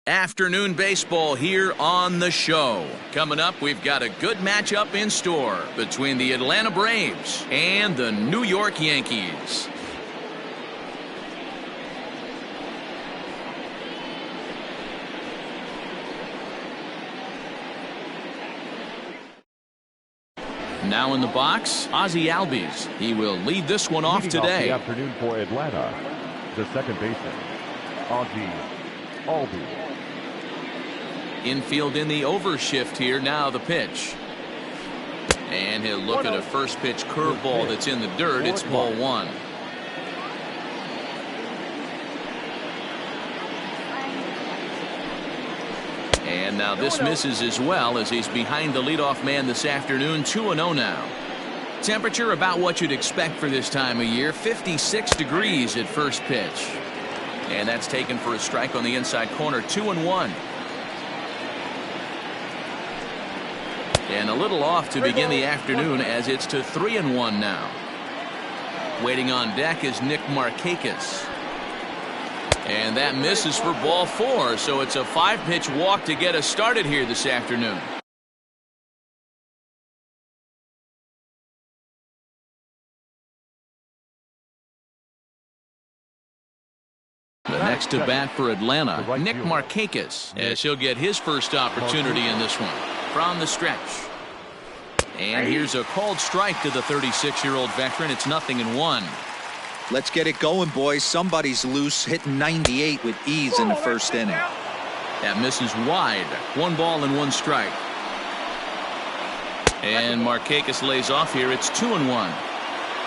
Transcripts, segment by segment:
Afternoon baseball here on the show. Coming up, we've got a good matchup in store between the Atlanta Braves and the New York Yankees. Now in the box, Ozzie Albies. He will lead this one off today. Off the afternoon for Atlanta, the second baseman, Ozzie Albies. Infield in the overshift here. Now the pitch. And he'll look at a first pitch curveball that's in the dirt. It's ball one. And now this misses as well as he's behind the leadoff man this afternoon. 2-0 now. Temperature about what you'd expect for this time of year. 56 degrees at first pitch. And that's taken for a strike on the inside corner. 2-1. And a little off to begin the afternoon as it's to 3-1 now. Waiting on deck is Nick Markakis. And that misses for ball four, so it's a 5-pitch walk to get us started here this afternoon. The next to bat for Atlanta, Nick Markakis, as he'll get his first opportunity in this one from the stretch. And here's a called strike to the 36-year-old veteran. It's 0-1. Let's get it going, boys. Somebody's loose, hitting 98 with ease in the first inning. That misses wide. 1 ball and 1 strike. And Markakis lays off here. It's 2-1.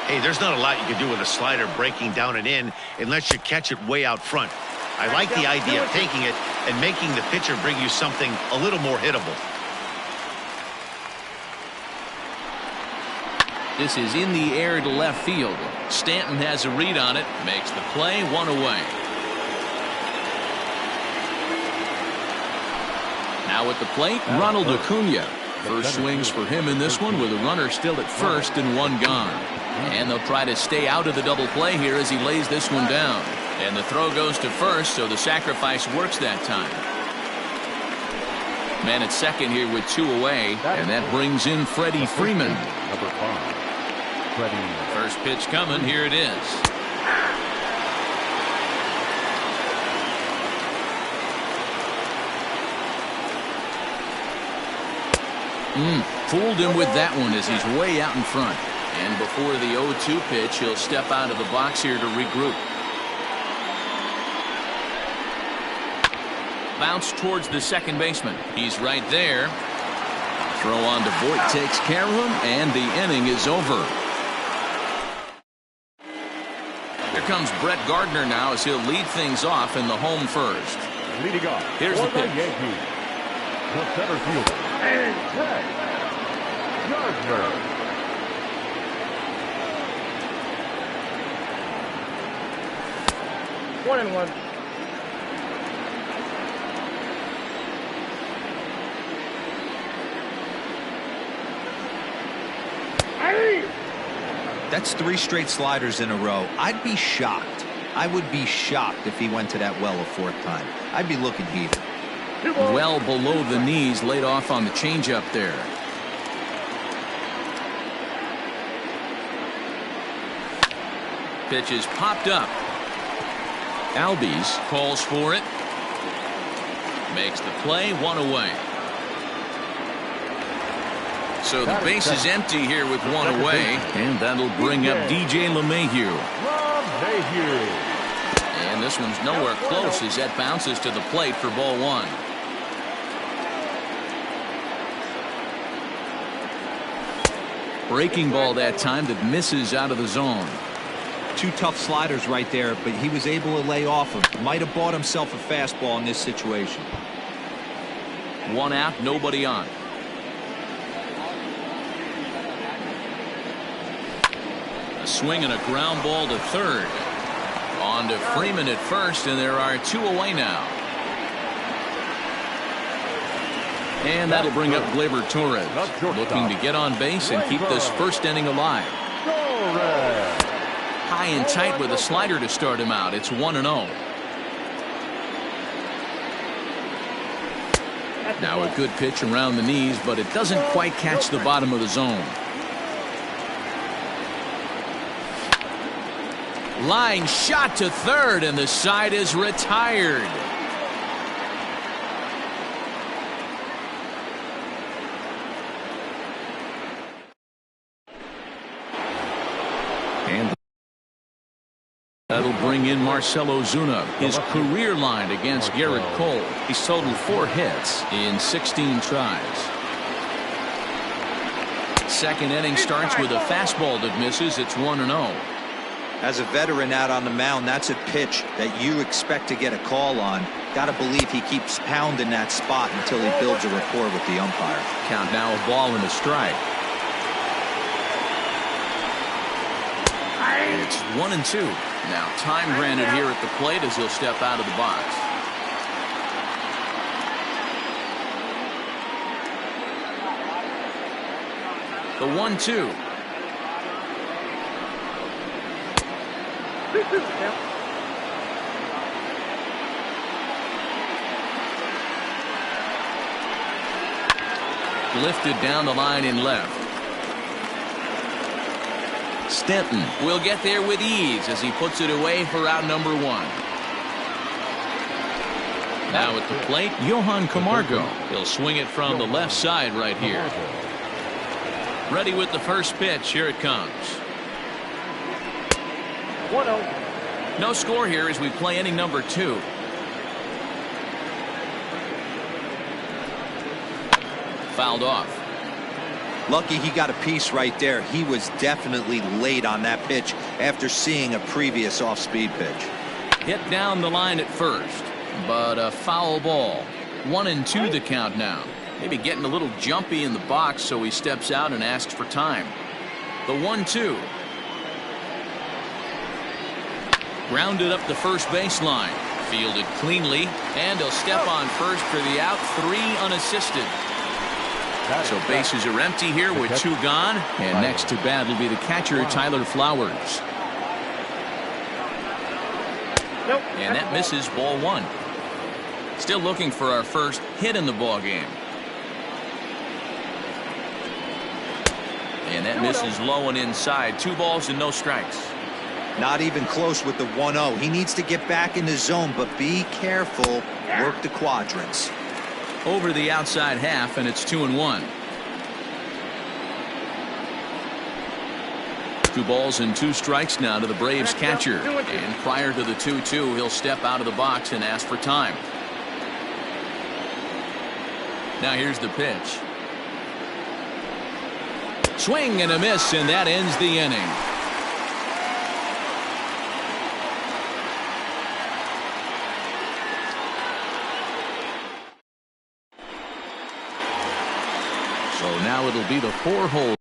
Hey, there's not a lot you can do with a slider breaking down and in unless you catch it way out front. I like the idea of taking it and making the pitcher bring you something a little more hittable. This is in the air to left field. Stanton has a read on it, makes the play, 1 away. Now at the plate, Ronald Acuna. First swings for him in this one with a runner still at first and 1 gone. And they'll try to stay out of the double play here as he lays this one down. And the throw goes to first, so the sacrifice works that time. Man at second here with 2 away, and that brings in Freddie Freeman. Number 5. First pitch coming. Here it is. Fooled him with that one as he's way out in front. And before the 0-2 pitch, he'll step out of the box here to regroup. Bounce towards the second baseman. He's right there. Throw on to Voit takes care of him, and the inning is over. Here comes Brett Gardner now as he'll lead things off in the home first. Leading off. Here's the pitch. Yankees, the center fielder, Brett Gardner. One and one. That's 3 straight sliders in a row. I'd be shocked. I would be shocked if he went to that well a 4th time. I'd be looking heated. Well below the knees, laid off on the changeup there. Pitch is popped up. Albies calls for it. Makes the play, 1 away. So the base is empty here with 1 away, and that'll bring up DJ LeMahieu. And this one's nowhere close as that bounces to the plate for ball 1. Breaking ball that time that misses out of the zone. 2 tough sliders right there, but he was able to lay off him. Might have bought himself a fastball in this situation. 1 out, nobody on. A swing and a ground ball to third. On to Freeman at first, and there are 2 away now. And that'll bring up Gleyber Torres, looking to get on base and keep this first inning alive. High and tight with a slider to start him out. It's 1-0. Now a good pitch around the knees, but it doesn't quite catch the bottom of the zone. Line shot to third, and the side is retired. And that'll bring in Marcell Ozuna, his career line against Garrett Cole. He's totaled 4 hits in 16 tries. Second inning starts with a fastball that misses. It's 1-0. As a veteran out on the mound, that's a pitch that you expect to get a call on. Got to believe he keeps pounding that spot until he builds a rapport with the umpire. Count now, a ball and a strike. It's 1-2. Now time granted here at the plate as he'll step out of the box. The 1-2. Lifted down the line in left. Stanton will get there with ease as he puts it away for out number 1. Now at the plate, Johan Camargo. He'll swing it from the left side right here. Ready with the first pitch. Here it comes. 1-0. No score here as we play inning number 2. Fouled off. Lucky he got a piece right there. He was definitely late on that pitch after seeing a previous off-speed pitch. Hit down the line at first, but a foul ball. 1-2 the count now. Maybe getting a little jumpy in the box, so he steps out and asks for time. The 1-2. Grounded up the first baseline. Fielded cleanly, and he'll step on first for the out. 3 unassisted. So bases are empty here with 2 gone, and next to bat will be the catcher, Tyler Flowers. And that misses, ball 1. Still looking for our first hit in the ball game. And that misses low and inside. 2 balls and no strikes. Not even close with the 1-0. He needs to get back in the zone, but be careful. Work the quadrants. Over the outside half, and it's 2-1. 2 balls and 2 strikes now to the Braves catcher. And prior to the 2-2, he'll step out of the box and ask for time. Now here's the pitch. Swing and a miss, and that ends the inning. So now it'll be the 4-hole.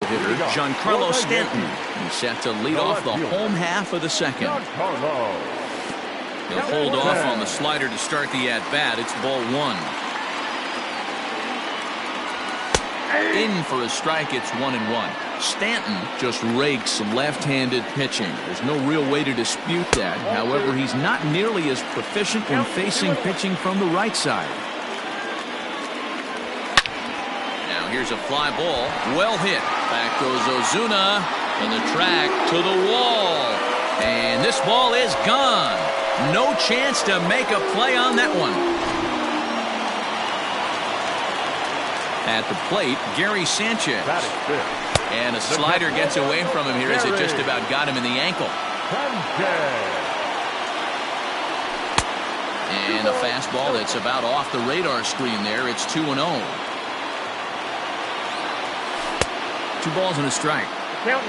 Hitter Giancarlo Stanton. He's set to lead off the home half of the second. He'll hold off on the slider to start the at-bat. It's ball 1. In for a strike. It's 1-1. Stanton just rakes left-handed pitching. There's no real way to dispute that. However, he's not nearly as proficient when facing pitching from the right side. Now here's a fly ball. Well hit. Back goes Ozuna to the track, to the wall. And this ball is gone. No chance to make a play on that one. At the plate, Gary Sanchez. And a slider gets away from him here as it just about got him in the ankle. And a fastball that's about off the radar screen there. It's 2-0. 2 balls and a strike.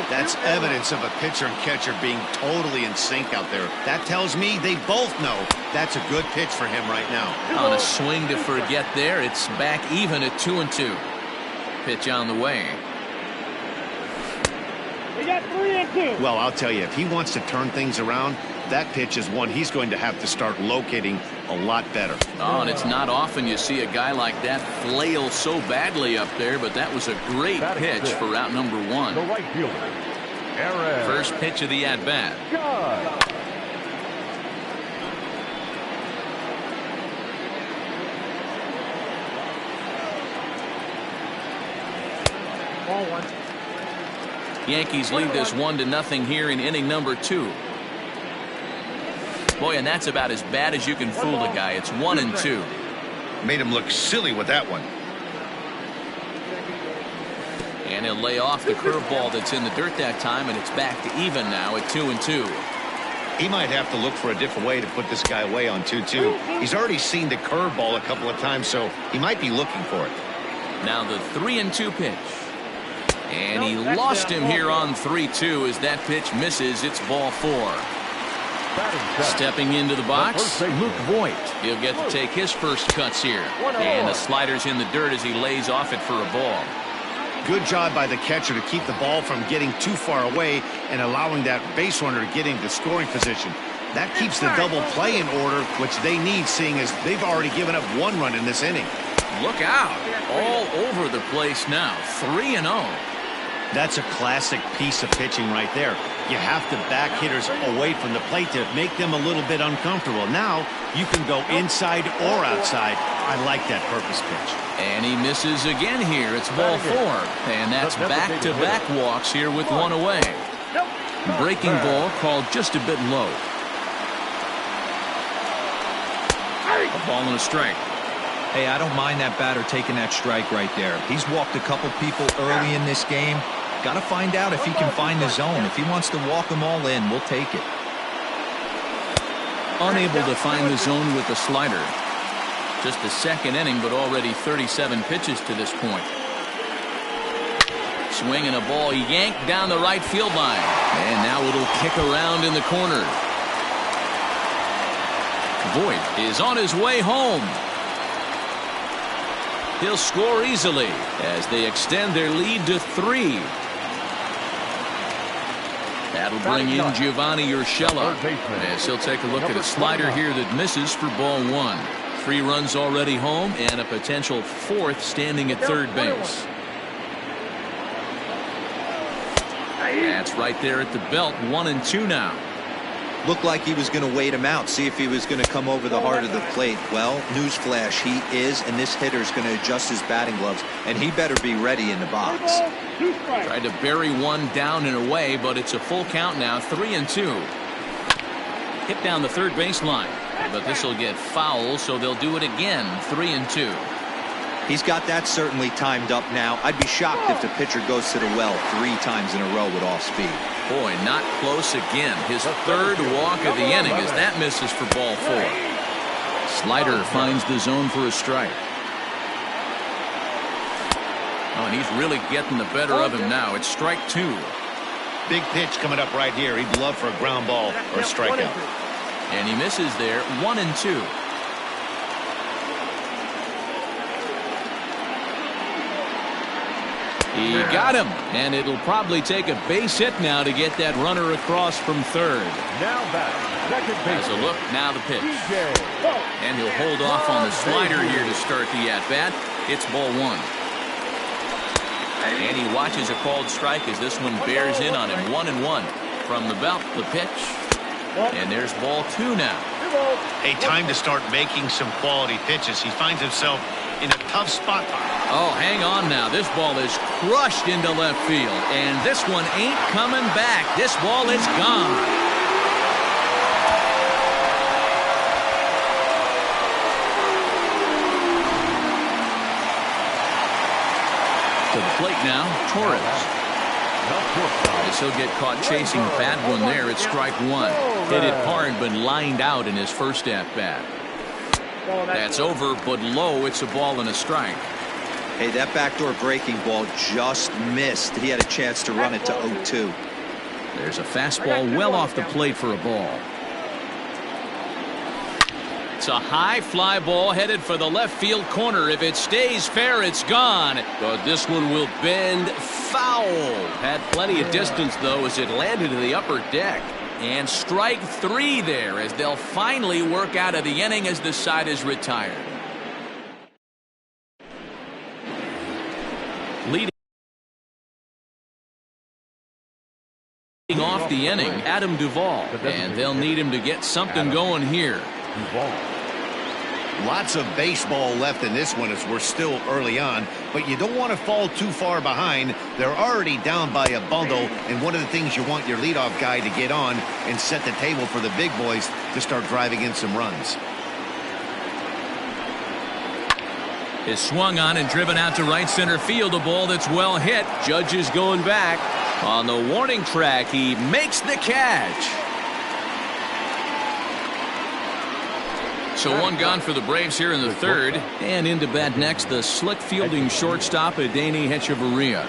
That's evidence of a pitcher and catcher being totally in sync out there. That tells me they both know that's a good pitch for him right now. On a swing to forget there, it's back even at 2-2. Pitch on the way. We got 3-2. Well, I'll tell you, if he wants to turn things around, that pitch is one he's going to have to start locating a lot better. Oh, and it's not often you see a guy like that flail so badly up there, but that was a great pitch for route number 1. The right fielder, Aaron. First pitch of the at-bat. Good. Ball 1. Yankees lead this 1-0 here in inning number 2. Boy, and that's about as bad as you can fool a guy. It's 1-2. Made him look silly with that one. And he'll lay off the curveball that's in the dirt that time, and it's back to even now at 2-2. He might have to look for a different way to put this guy away on 2-2. He's already seen the curveball a couple of times, so he might be looking for it. Now the 3-2 pitch. And he lost him here on 3-2 as that pitch misses. It's ball 4. Stepping into the box, Luke Voigt. He'll get to take his first cuts here. And the slider's in the dirt as he lays off it for a ball. Good job by the catcher to keep the ball from getting too far away and allowing that base runner to get into scoring position. That keeps the double play in order, which they need, seeing as they've already given up 1 run in this inning. Look out. All over the place now. 3-0. That's a classic piece of pitching right there. You have to back hitters away from the plate to make them a little bit uncomfortable. Now you can go inside or outside. I like that purpose pitch. And he misses again here. It's ball 4. And that's back-to-back walks here with 1 away. Breaking ball called just a bit low. A ball and a strike. Hey, I don't mind that batter taking that strike right there. He's walked a couple people early in this game. Got to find out if he can find the zone. If he wants to walk them all in, we'll take it. Unable to find the zone with the slider. Just the 2nd inning, but already 37 pitches to this point. Swinging a ball yanked down the right field line. And now it'll kick around in the corner. Voigt is on his way home. He'll score easily as they extend their lead to 3. That'll bring in Giovanni Urshela as he'll take a look at a slider here that misses for ball 1. 3 runs already home and a potential 4th standing at third base. That's right there at the belt. 1-2 now. Looked like he was going to wait him out, see if he was going to come over the heart of the plate. Well, newsflash, he is, and this hitter's going to adjust his batting gloves, and he better be ready in the box. Tried to bury one down and away, but it's a full count now. 3-2. Hit down the third baseline, but this will get foul, so they'll do it again. 3-2. He's got that certainly timed up now. I'd be shocked if the pitcher goes to the well 3 times in a row with off speed. Boy, not close again. His 3rd walk of the inning as that misses for ball 4. Slider finds the zone for a strike. Oh, and he's really getting the better of him now. It's strike 2. Big pitch coming up right here. He'd love for a ground ball or a strikeout. And he misses there. 1-2. He got him, and it'll probably take a base hit now to get that runner across from third. Now back, second base. As a look, now the pitch. And he'll hold off on the slider here to start the at-bat. It's ball 1. And he watches a called strike as this one bears in on him. 1-1 from the belt. The pitch. And there's ball 2 now. A time to start making some quality pitches. He finds himself in a tough spot. Oh, hang on now. This ball is crushed into left field, and this one ain't coming back. This ball is gone. To the plate now, Torres. As he'll get caught chasing a bad one there. It's strike 1. Hit it hard, but lined out in his first at-bat. That's over, but low. It's a ball and a strike. Hey, that backdoor breaking ball just missed. He had a chance to run it to 0-2. There's a fastball well off the plate for a ball. It's a high fly ball headed for the left field corner. If it stays fair, it's gone. But this one will bend foul. Had plenty of distance, though, as it landed in the upper deck. And strike 3 there as they'll finally work out of the inning as the side is retired. Leading off the inning, Adam Duvall, and they'll need him to get something going here. Lots of baseball left in this one as we're still early on, but you don't want to fall too far behind. They're already down by a bundle, and one of the things you want your leadoff guy to get on and set the table for the big boys to start driving in some runs. Is swung on and driven out to right center field. A ball that's well hit. Judge is going back. On the warning track, he makes the catch. So one gone for the Braves here in the third. And into bat next, the slick fielding shortstop, Adeiny Hechavarria.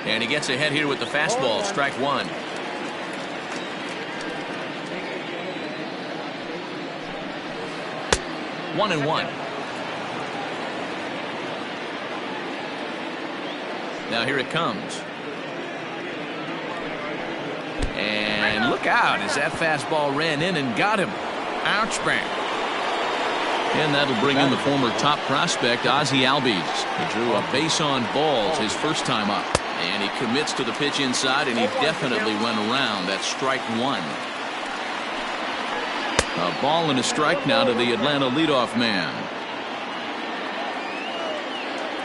And he gets ahead here with the fastball. Strike 1. One and one. Now here it comes. And look out as that fastball ran in and got him. Ouch bang. And that'll bring in the former top prospect, Ozzie Albies. He drew a base on balls his first time up. And he commits to the pitch inside, and he definitely went around. That's strike 1. A ball and a strike now to the Atlanta leadoff man.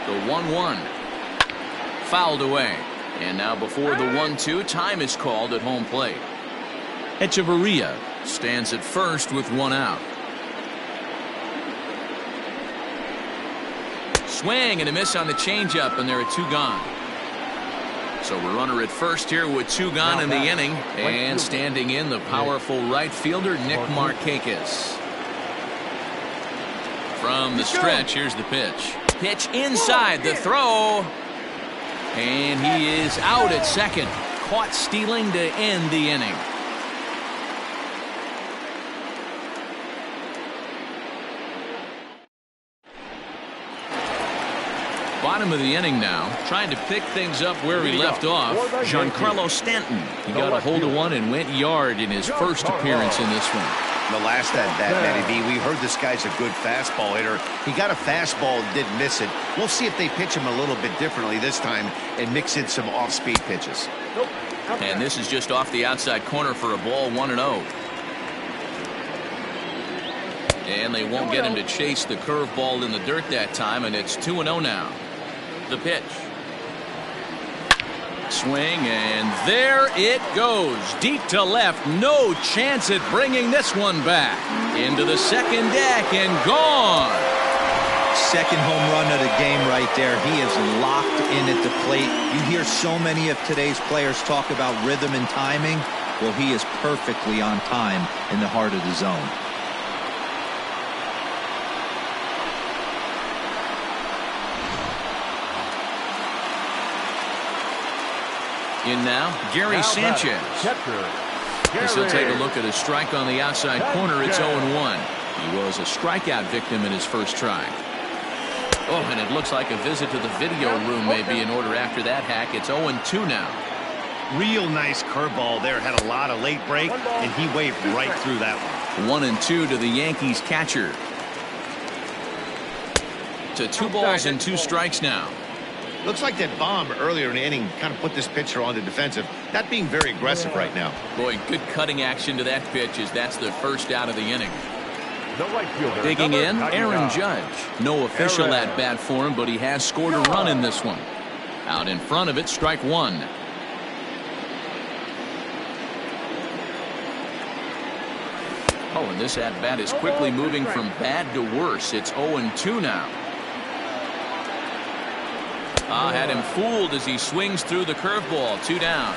The 1-1. Fouled away. And now before the 1-2, time is called at home plate. Hechavarria stands at first with 1 out. Swing and a miss on the changeup, and there are 2 gone. So a runner at first here with 2 gone in the inning. And standing in, the powerful right fielder, Nick Markakis. From the stretch, here's the pitch. Pitch inside, the throw. And he is out at second. Caught stealing to end the inning. Bottom of the inning now, trying to pick things up where he left off. Giancarlo Stanton. He got a hold of one and went yard in his first appearance in this one. The last at bat, Matty B, we heard this guy's a good fastball hitter. He got a fastball and didn't miss it. We'll see if they pitch him a little bit differently this time and mix in some off-speed pitches. And this is just off the outside corner for a ball, 1-0. And they won't get him to chase the curveball in the dirt that time, and it's 2-0 now. The pitch. Swing, and there it goes. Deep to left. No chance at bringing this one back. Into the second deck and gone. Second home run of the game right there. He is locked in at the plate. You hear so many of today's players talk about rhythm and timing. Well, he is perfectly on time in the heart of the zone. In now, Gary Sanchez. As he'll take a look at a strike on the outside corner. It's 0-1. He was a strikeout victim in his first try. Oh, and it looks like a visit to the video room may be in order after that hack. It's 0-2 now. Real nice curveball there. Had a lot of late break, and he waved right through that one. 1-2 to the Yankees catcher. To 2 balls and 2 strikes now. Looks like that bomb earlier in the inning kind of put this pitcher on the defensive. Not being very aggressive right now. Boy, good cutting action to that pitch as that's the first out of the inning. The right fielder, Digging in, Aaron Judge. No official at bat for him, but he has scored a run in this one. Out in front of it, strike 1. Oh, and this at bat is quickly moving from bad to worse. It's 0-2 now. Had him fooled as he swings through the curveball. 2 down.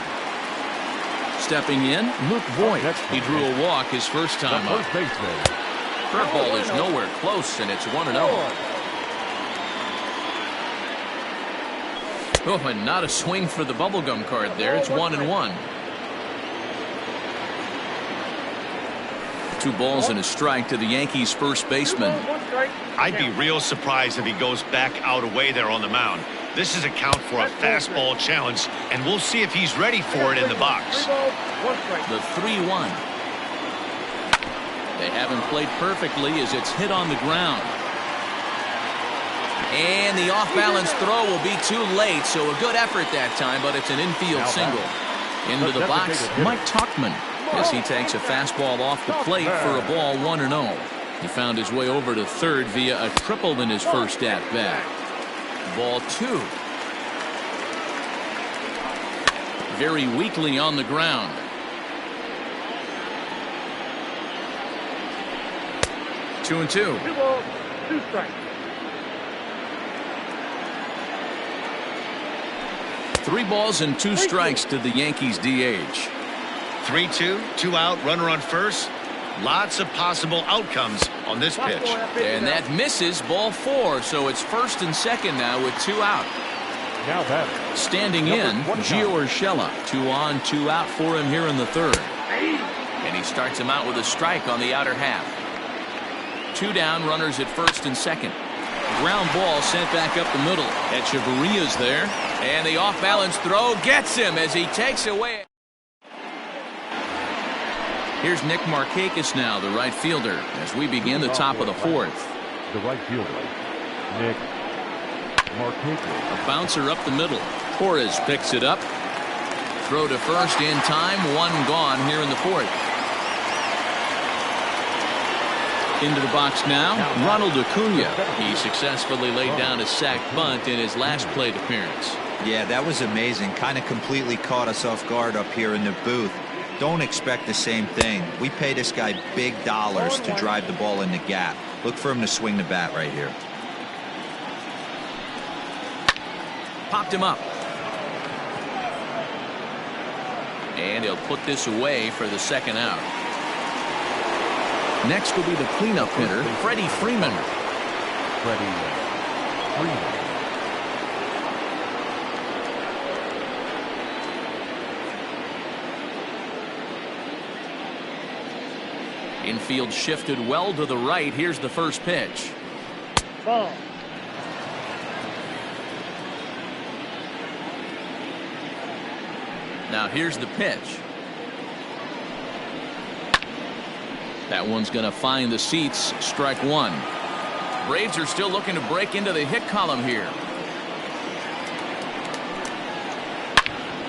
Stepping in, Luke Voigt. He drew a walk his first time up. Curveball is nowhere close, and it's 1-0. Oh, and not a swing for the bubblegum card there. It's 1-1. 2 balls and a strike to the Yankees first baseman. I'd be real surprised if he goes back out away there on the mound. This is a count for a fastball challenge, and we'll see if he's ready for it in the box. The 3-1. They haven't played perfectly as it's hit on the ground. And the off-balance throw will be too late, so a good effort that time, but it's an infield single. Into the box, Mike Tauchman, as he takes a fastball off the plate for a ball 1-0. He found his way over to third via a triple in his first at-bat. Ball 2. Very weakly on the ground. Two and 2. 2 balls, 2 strikes. 3 balls and 2 strikes to the Yankees DH. 3-2, 2 out, runner on first. Lots of possible outcomes on this pitch. And that misses, ball 4, so it's first and second now with 2 out. Now batter. Standing in, Gio Urshela. 2 on, 2 out for him here in the third. And he starts him out with a strike on the outer half. 2 down, runners at first and second. Ground ball sent back up the middle. Echeverria's there. And the off-balance throw gets him as he takes away. Here's Nick Markakis now, the right fielder, as we begin the top of the 4th. The right fielder, Nick Markakis. A bouncer up the middle. Torres picks it up. Throw to first in time. 1 gone here in the 4th. Into the box now, Ronald Acuna. He successfully laid down a sacked bunt in his last plate appearance. Yeah, that was amazing. Kind of completely caught us off guard up here in the booth. Don't expect the same thing. We pay this guy big dollars to drive the ball in the gap. Look for him to swing the bat right here. Popped him up. And he'll put this away for the second out. Next will be the cleanup hitter, Freddie Freeman. Freddie Freeman. Infield shifted well to the right. Here's the first pitch. Ball. Now here's the pitch. That one's going to find the seats. Strike 1. Braves are still looking to break into the hit column here.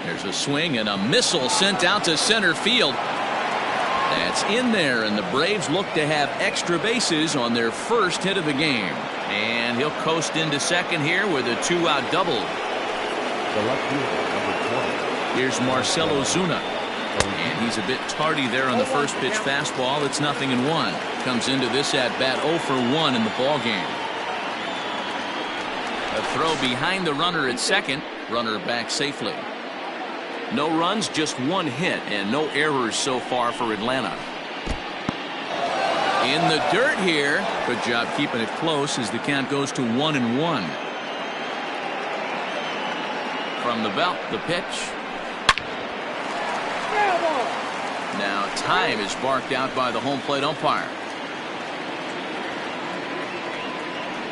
There's a swing and a missile sent out to center field. That's in there, and the Braves look to have extra bases on their first hit of the game. And he'll coast into second here with a 2-out double. The left fielder, number 20. Here's Marcelo Zuna. And he's a bit tardy there on the first pitch fastball. It's 0-1. Comes into this at bat 0 for 1 in the ball game. A throw behind the runner at second. Runner back safely. No runs, just 1 hit, and no errors so far for Atlanta. In the dirt here. Good job keeping it close as the count goes to 1-1. From the belt, the pitch. Now time is barked out by the home plate umpire.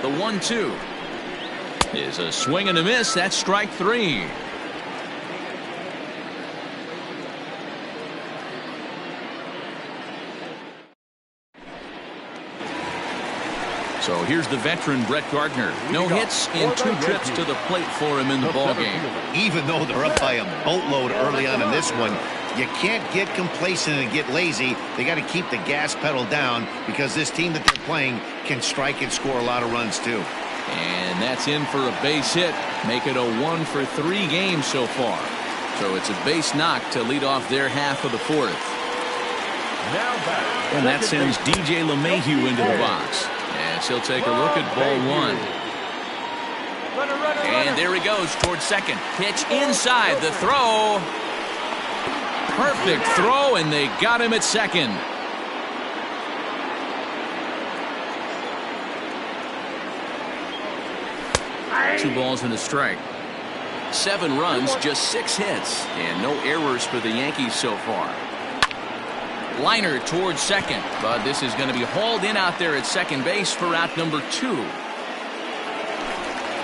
The 1-2 is a swing and a miss. That's strike 3. So here's the veteran Brett Gardner. No hits in 2 trips to the plate for him in the ballgame. Even though they're up by a boatload early on in this one, you can't get complacent and get lazy. They got to keep the gas pedal down because this team that they're playing can strike and score a lot of runs too. And that's in for a base hit. Make it a 1 for 3 games so far. So it's a base knock to lead off their half of the 4th. And that sends DJ LeMahieu into the box. As he'll take a look at ball 1. And there he goes towards second. Pitch inside. The throw. Perfect throw, and they got him at second. Two balls and a strike. 7 runs, just 6 hits, and no errors for the Yankees so far. Liner towards second, but this is going to be hauled in out there at second base for out number 2.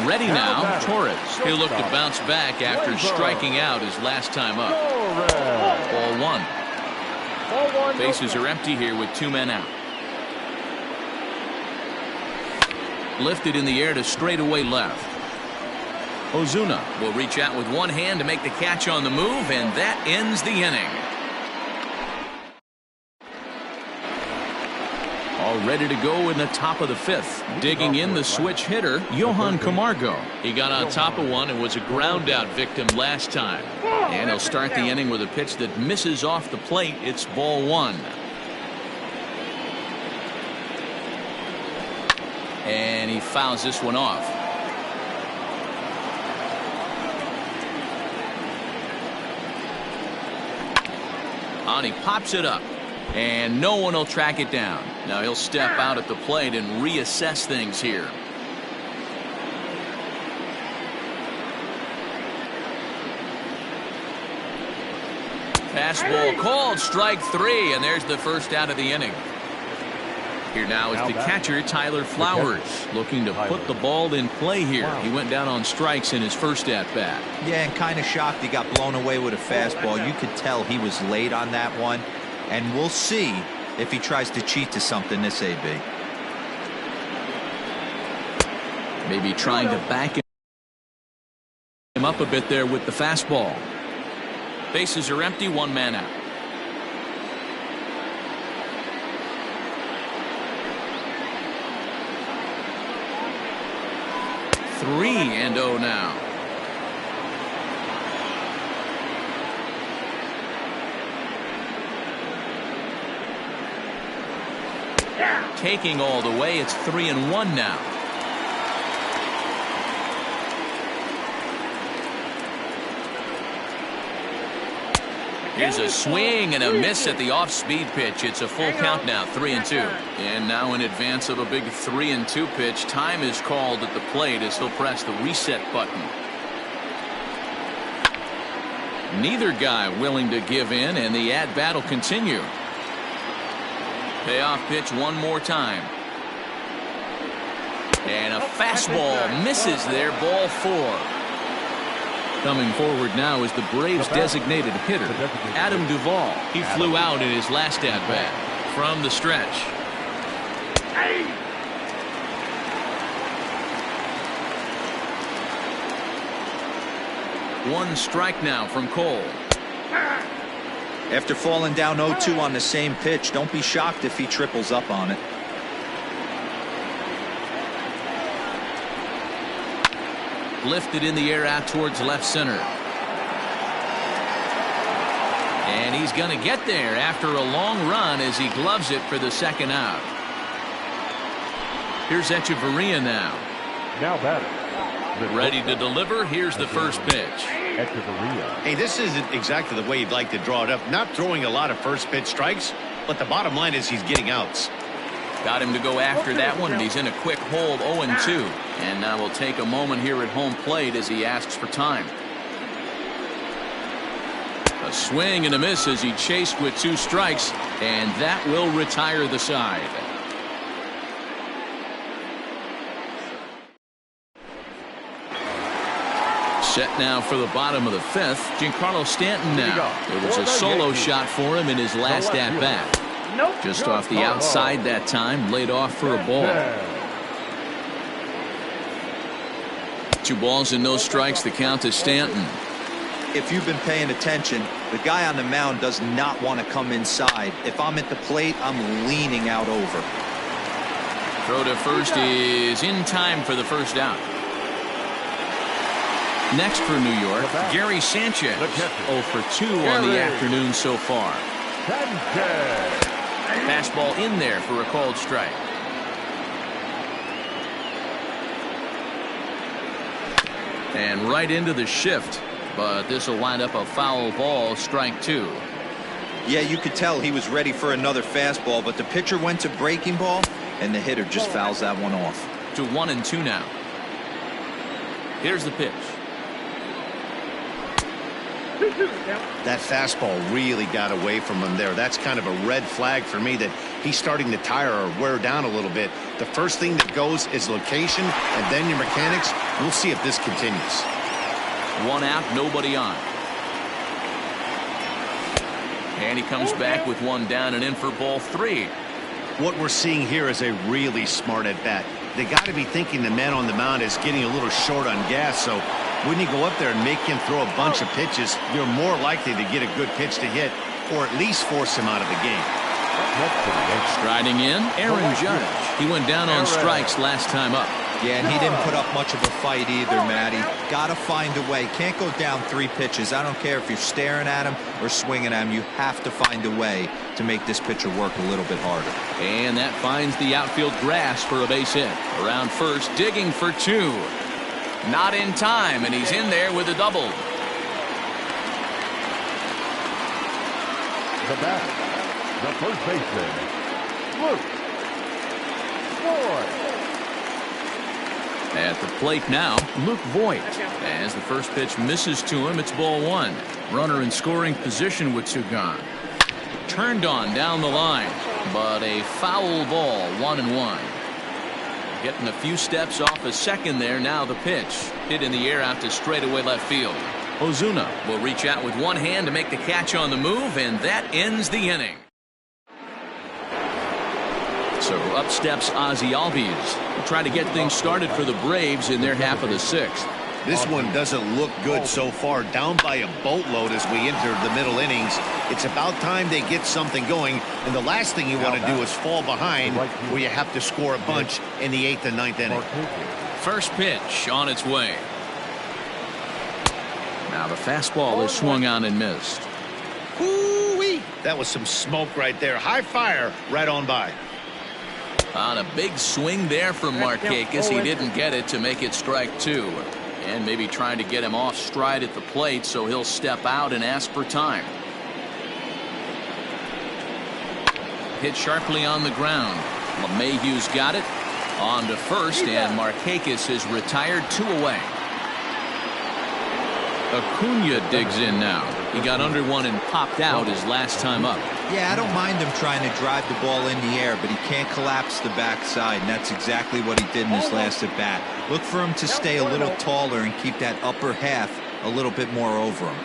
Ready now, Torres. He'll look to bounce back after striking out his last time up. Ball 1. Bases are empty here with 2 men out. Lifted in the air to straightaway left. Ozuna will reach out with one hand to make the catch on the move, and that ends the inning. All ready to go in the top of the 5th. Digging in the switch hitter, Johan Camargo. He got on top of one and was a ground out victim last time. And he'll start the inning with a pitch that misses off the plate. It's ball 1. And he fouls this one off. And he pops it up. And no one will track it down. Now he'll step out at the plate and reassess things here. Fastball called, strike 3, and there's the first out of the inning. Here now is the catcher, Tyler Flowers, looking to put the ball in play here. He went down on strikes in his first at-bat. Yeah, and kind of shocked he got blown away with a fastball. You could tell he was late on that one. And we'll see if he tries to cheat to something this AB. Maybe trying to back him up a bit there with the fastball. Bases are empty, 1 man out. Three and 0 now. Taking all the way, it's 3 and 1 now. Here's a swing and a miss at the off-speed pitch. It's a full count now, 3 and 2. And now in advance of a big 3 and 2 pitch, time is called at the plate as he'll press the reset button. Neither guy willing to give in, and the at-bat will continue. Payoff pitch one more time. And a fastball misses there, ball 4. Coming forward now is the Braves' designated hitter, Adam Duvall. He flew out in his last at-bat from the stretch. One strike now from Cole. After falling down 0-2 on the same pitch, don't be shocked if he triples up on it. Lifted in the air out towards left center. And he's going to get there after a long run as he gloves it for the second out. Here's Echeverria now. Now batting. Ready to deliver. Here's the first pitch. Hey, this isn't exactly the way you'd like to draw it up. Not throwing a lot of first pitch strikes, but the bottom line is he's getting outs. Got him to go after that one, and he's in a quick hold, 0-2. And now we'll take a moment here at home plate as he asks for time. A swing and a miss as he chased with 2 strikes, and that will retire the side. Set now for the bottom of the 5th. Giancarlo Stanton now. It was a solo shot for him in his last at-bat. Just off the outside that time, laid off for a ball. 2 balls and no strikes, the count to Stanton. If you've been paying attention, the guy on the mound does not want to come inside. If I'm at the plate, I'm leaning out over. Throw to first is in time for the first out. Next for New York, Gary Sanchez. 0 for 2 on the afternoon so far. Fastball in there for a called strike. And right into the shift, but this will wind up a foul ball, strike 2. Yeah, you could tell he was ready for another fastball, but the pitcher went to breaking ball, and the hitter just fouls that one off. To 1-2 now. Here's the pitch. 2-2, count. That fastball really got away from him there. That's kind of a red flag for me that he's starting to tire or wear down a little bit. The first thing that goes is location, and then your mechanics. We'll see if this continues. 1 out, nobody on. And he comes back with 1 down and in for ball 3. What we're seeing here is a really smart at bat. They got to be thinking the man on the mound is getting a little short on gas, so when you go up there and make him throw a bunch of pitches, you're more likely to get a good pitch to hit or at least force him out of the game. Striding in, Aaron Judge. He went down on strikes last time up. Yeah, and he didn't put up much of a fight either, Matty. Got to find a way. Can't go down 3 pitches. I don't care if you're staring at him or swinging at him. You have to find a way to make this pitcher work a little bit harder. And that finds the outfield grass for a base hit. Around first, digging for 2. Not in time, and he's in there with a double. The batter, the first baseman, Luke Voigt. At the plate now, Luke Voigt. As the first pitch misses to him, it's ball 1. Runner in scoring position with 2 gone. Turned on down the line, but a foul ball, 1-1. Getting a few steps off a second there. Now the pitch. Hit in the air out to straightaway left field. Ozuna will reach out with 1 hand to make the catch on the move, and that ends the inning. So up steps Ozzie Albies. We'll try to get things started for the Braves in their half of the 6th. This one doesn't look good so far. Down by a boatload as we enter the middle innings. It's about time they get something going, and the last thing you want to do is fall behind where you have to score a bunch in the 8th and 9th inning. First pitch on its way. Now the fastball is swung on and missed. Woo-wee! That was some smoke right there. High fire right on by. On a big swing there from Markakis, he didn't get it to make it strike 2. And maybe trying to get him off stride at the plate, so he'll step out and ask for time. Hit sharply on the ground. LeMahieu's got it. On to first, and Markakis is retired 2 away. Acuna digs in now. He got under one and popped out his last time up. Yeah, I don't mind him trying to drive the ball in the air, but he can't collapse the backside, and that's exactly what he did in his last at bat. Look for him to stay a little taller and keep that upper half a little bit more over him.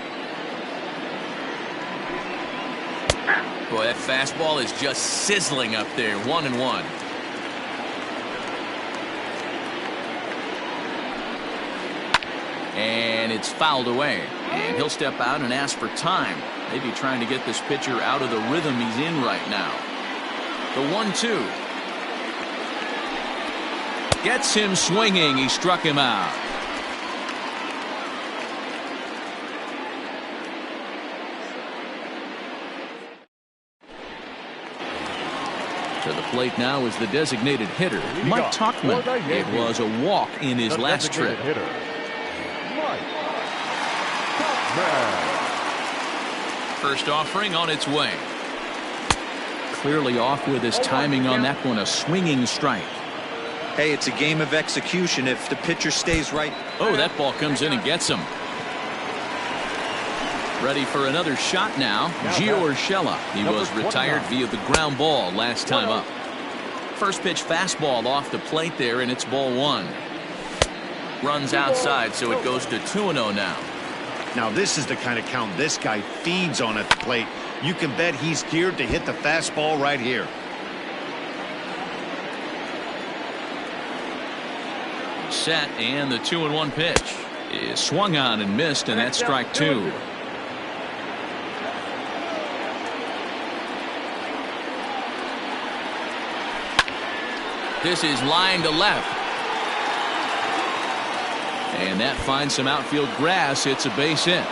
Boy, that fastball is just sizzling up there. 1-1. And it's fouled away. And he'll step out and ask for time. Maybe trying to get this pitcher out of the rhythm he's in right now. The 1-2. Gets him swinging. He struck him out. To the plate now is the designated hitter, Mike Tauchman. It was a walk in his last trip. First offering on its way. Clearly off with his timing on that one. A swinging strike. Hey, it's a game of execution. If the pitcher stays right. Oh, that ball comes in and gets him. Ready for another shot now. Gio Urshela. He was retired via the ground ball last time up. First pitch fastball off the plate there, and it's ball 1. Runs outside, so it goes to 2-0 now. Now this is the kind of count this guy feeds on at the plate. You can bet he's geared to hit the fastball right here. Set, and the 2-1 pitch is swung on and missed, and that's strike 2. This is line to left. And that finds some outfield grass. It's a base hit.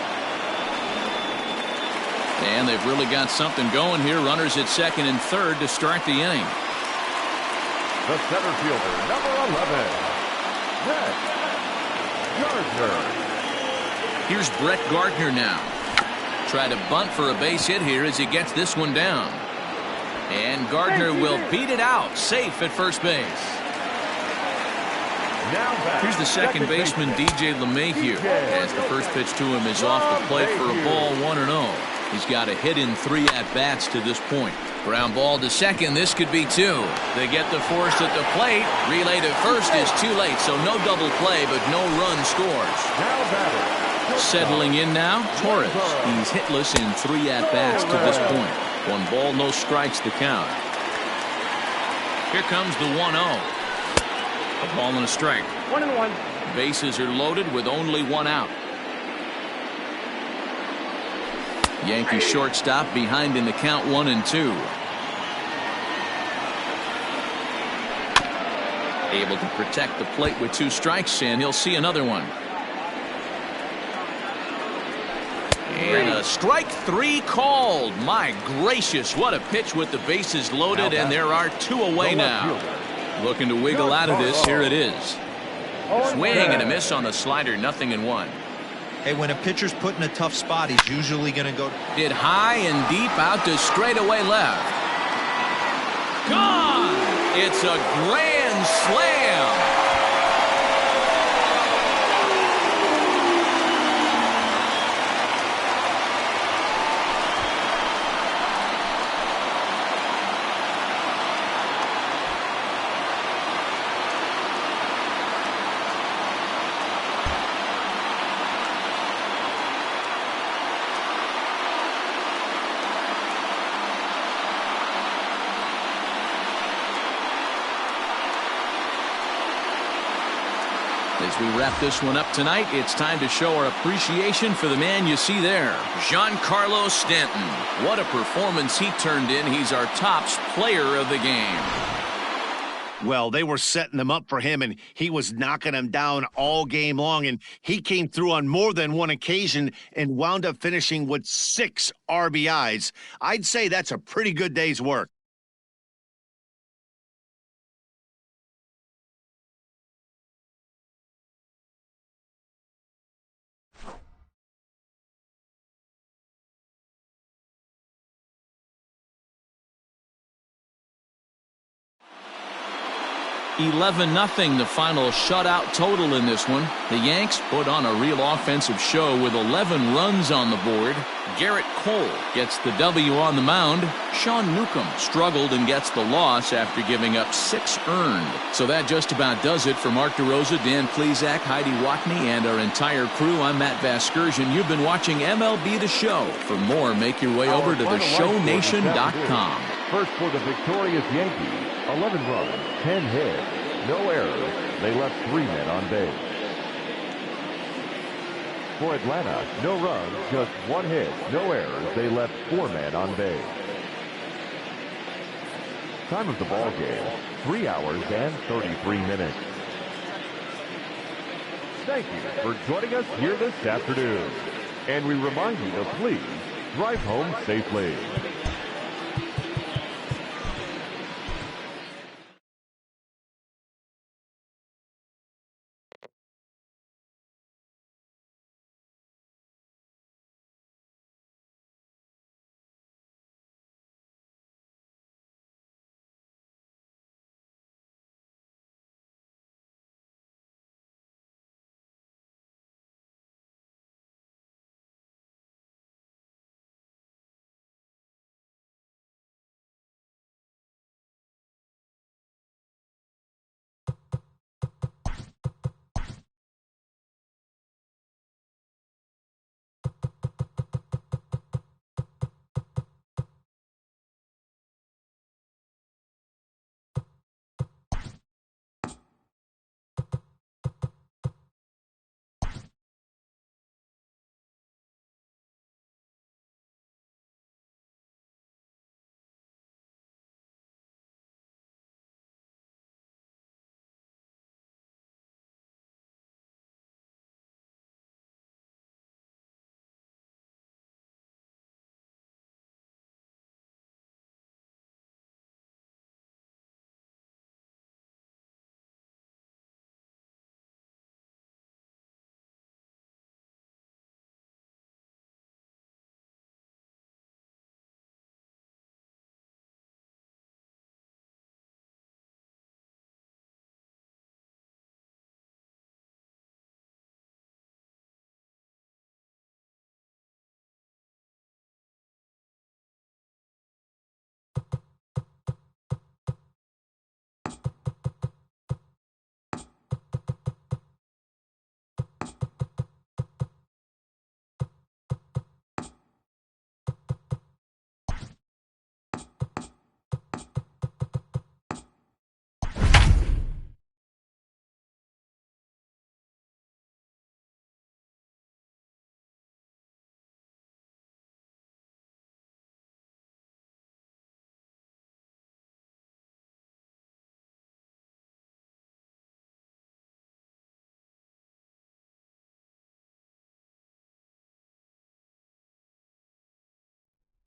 And they've really got something going here. Runners at second and third to start the inning. The center fielder, number 11, Brett Gardner. Here's Brett Gardner now. Try to bunt for a base hit here as he gets this one down. And Gardner will beat it out. Safe at first base. Here's the second baseman, DJ LeMahieu, as the first pitch to him is off the plate for a ball, 1-0. He's got a hit in 3 at-bats to this point. Ground ball to second. This could be 2. They get the force at the plate. Relay to first is too late, so no double play, but no run scores. Settling in now, Torres. He's hitless in 3 at-bats to this point. 1 ball, no strikes the count. Here comes the 1-0. A ball and a strike. 1-1. Bases are loaded with only 1 out. Yankee shortstop behind in the count, 1-2. Able to protect the plate with 2 strikes, and he'll see another one. And a strike 3 called. My gracious, what a pitch with the bases loaded, and there are 2 away now. Looking to wiggle out of this. Here it is. Swing and a miss on the slider, 0-1. Hey, when a pitcher's put in a tough spot, he's usually going to go Hit high and deep out to straightaway left. Gone! It's a grand slam. As we wrap this one up tonight, it's time to show our appreciation for the man you see there, Giancarlo Stanton. What a performance he turned in. He's our tops player of the game. Well, they were setting them up for him, and he was knocking them down all game long, and he came through on more than one occasion and wound up finishing with 6 RBIs. I'd say that's a pretty good day's work. $11-0, the final shutout total in this one. The Yanks put on a real offensive show with 11 runs on the board. Garrett Cole gets the W on the mound. Sean Newcomb struggled and gets the loss after giving up 6 earned. So that just about does it for Mark DeRosa, Dan Plesac, Heidi Watney, and our entire crew. I'm Matt Vasgersian. You've been watching MLB The Show. For more, make your way over to theshownation.com. First for the victorious Yankees. 11 runs, 10 hits, no errors. They left 3 men on base. For Atlanta, no runs, just 1 hit, no errors. They left 4 men on base. Time of the ball game, 3 hours and 33 minutes. Thank you for joining us here this afternoon. And we remind you to please drive home safely.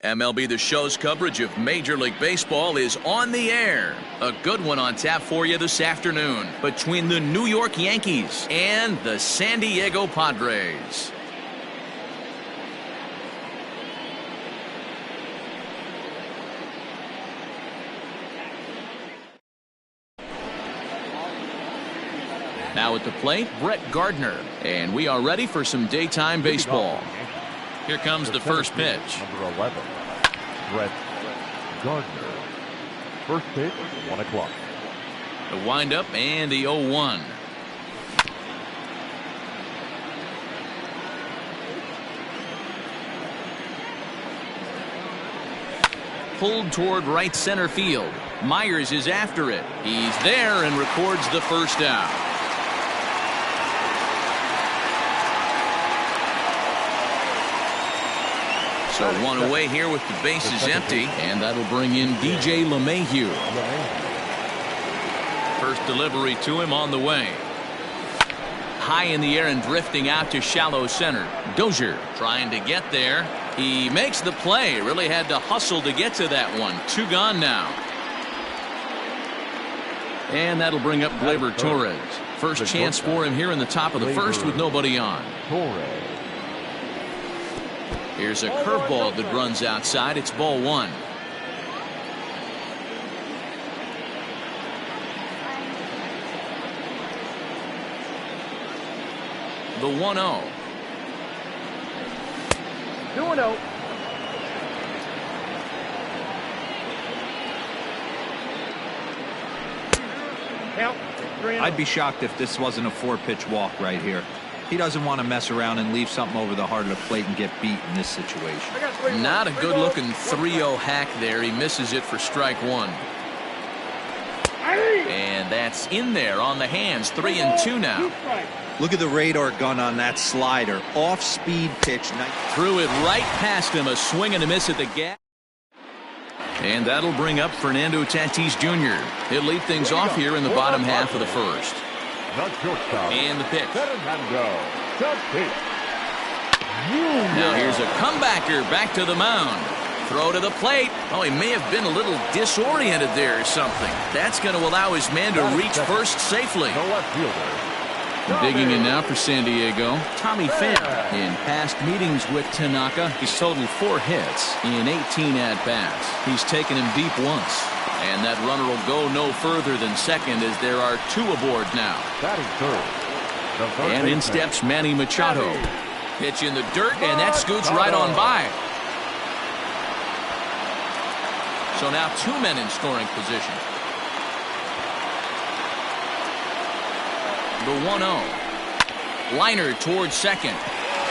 MLB The Show's coverage of Major League Baseball is on the air. A good one on tap for you this afternoon between the New York Yankees and the San Diego Padres. Now at the plate, Brett Gardner. And we are ready for some daytime baseball. Here comes the first pitch. Number 11, Brett Gardner. First pitch, 1 o'clock. The windup and the 0-1. Pulled toward right center field. Myers is after it. He's there and records the first out. So one away here with the bases empty, and that'll bring in DJ LeMahieu. First delivery to him on the way. High in the air and drifting out to shallow center. Dozier trying to get there. He makes the play. Really had to hustle to get to that one. 2 gone now. And that'll bring up Gleyber Torres. First chance for him here in the top of the first with nobody on. Here's a curveball that runs outside. It's ball 1. The 1-0. 2-0. Count. 3-0. I'd be shocked if this wasn't a 4-pitch walk right here. He doesn't want to mess around and leave something over the heart of the plate and get beat in this situation. Not a good-looking 3-0 hack there. He misses it for strike 1. And that's in there on the hands. 3-2 now. Look at the radar gun on that slider. Off-speed pitch. Threw it right past him. A swing and a miss at the gap. And that'll bring up Fernando Tatis Jr. He'll lead things off here in the bottom half of the first. And the pitch. Now here's a comebacker back to the mound. Throw to the plate. Oh, he may have been a little disoriented there or something. That's going to allow his man to reach first safely. Digging in now for San Diego, Tommy Pham. In past meetings with Tanaka, he's totaled 4 hits in 18 at-bats. He's taken him deep once. And that runner will go no further than second as there are 2 aboard now. And in steps Manny Machado. Pitch in the dirt, and that scoots right on by. So now 2 men in scoring position. The 1-0. Liner towards second.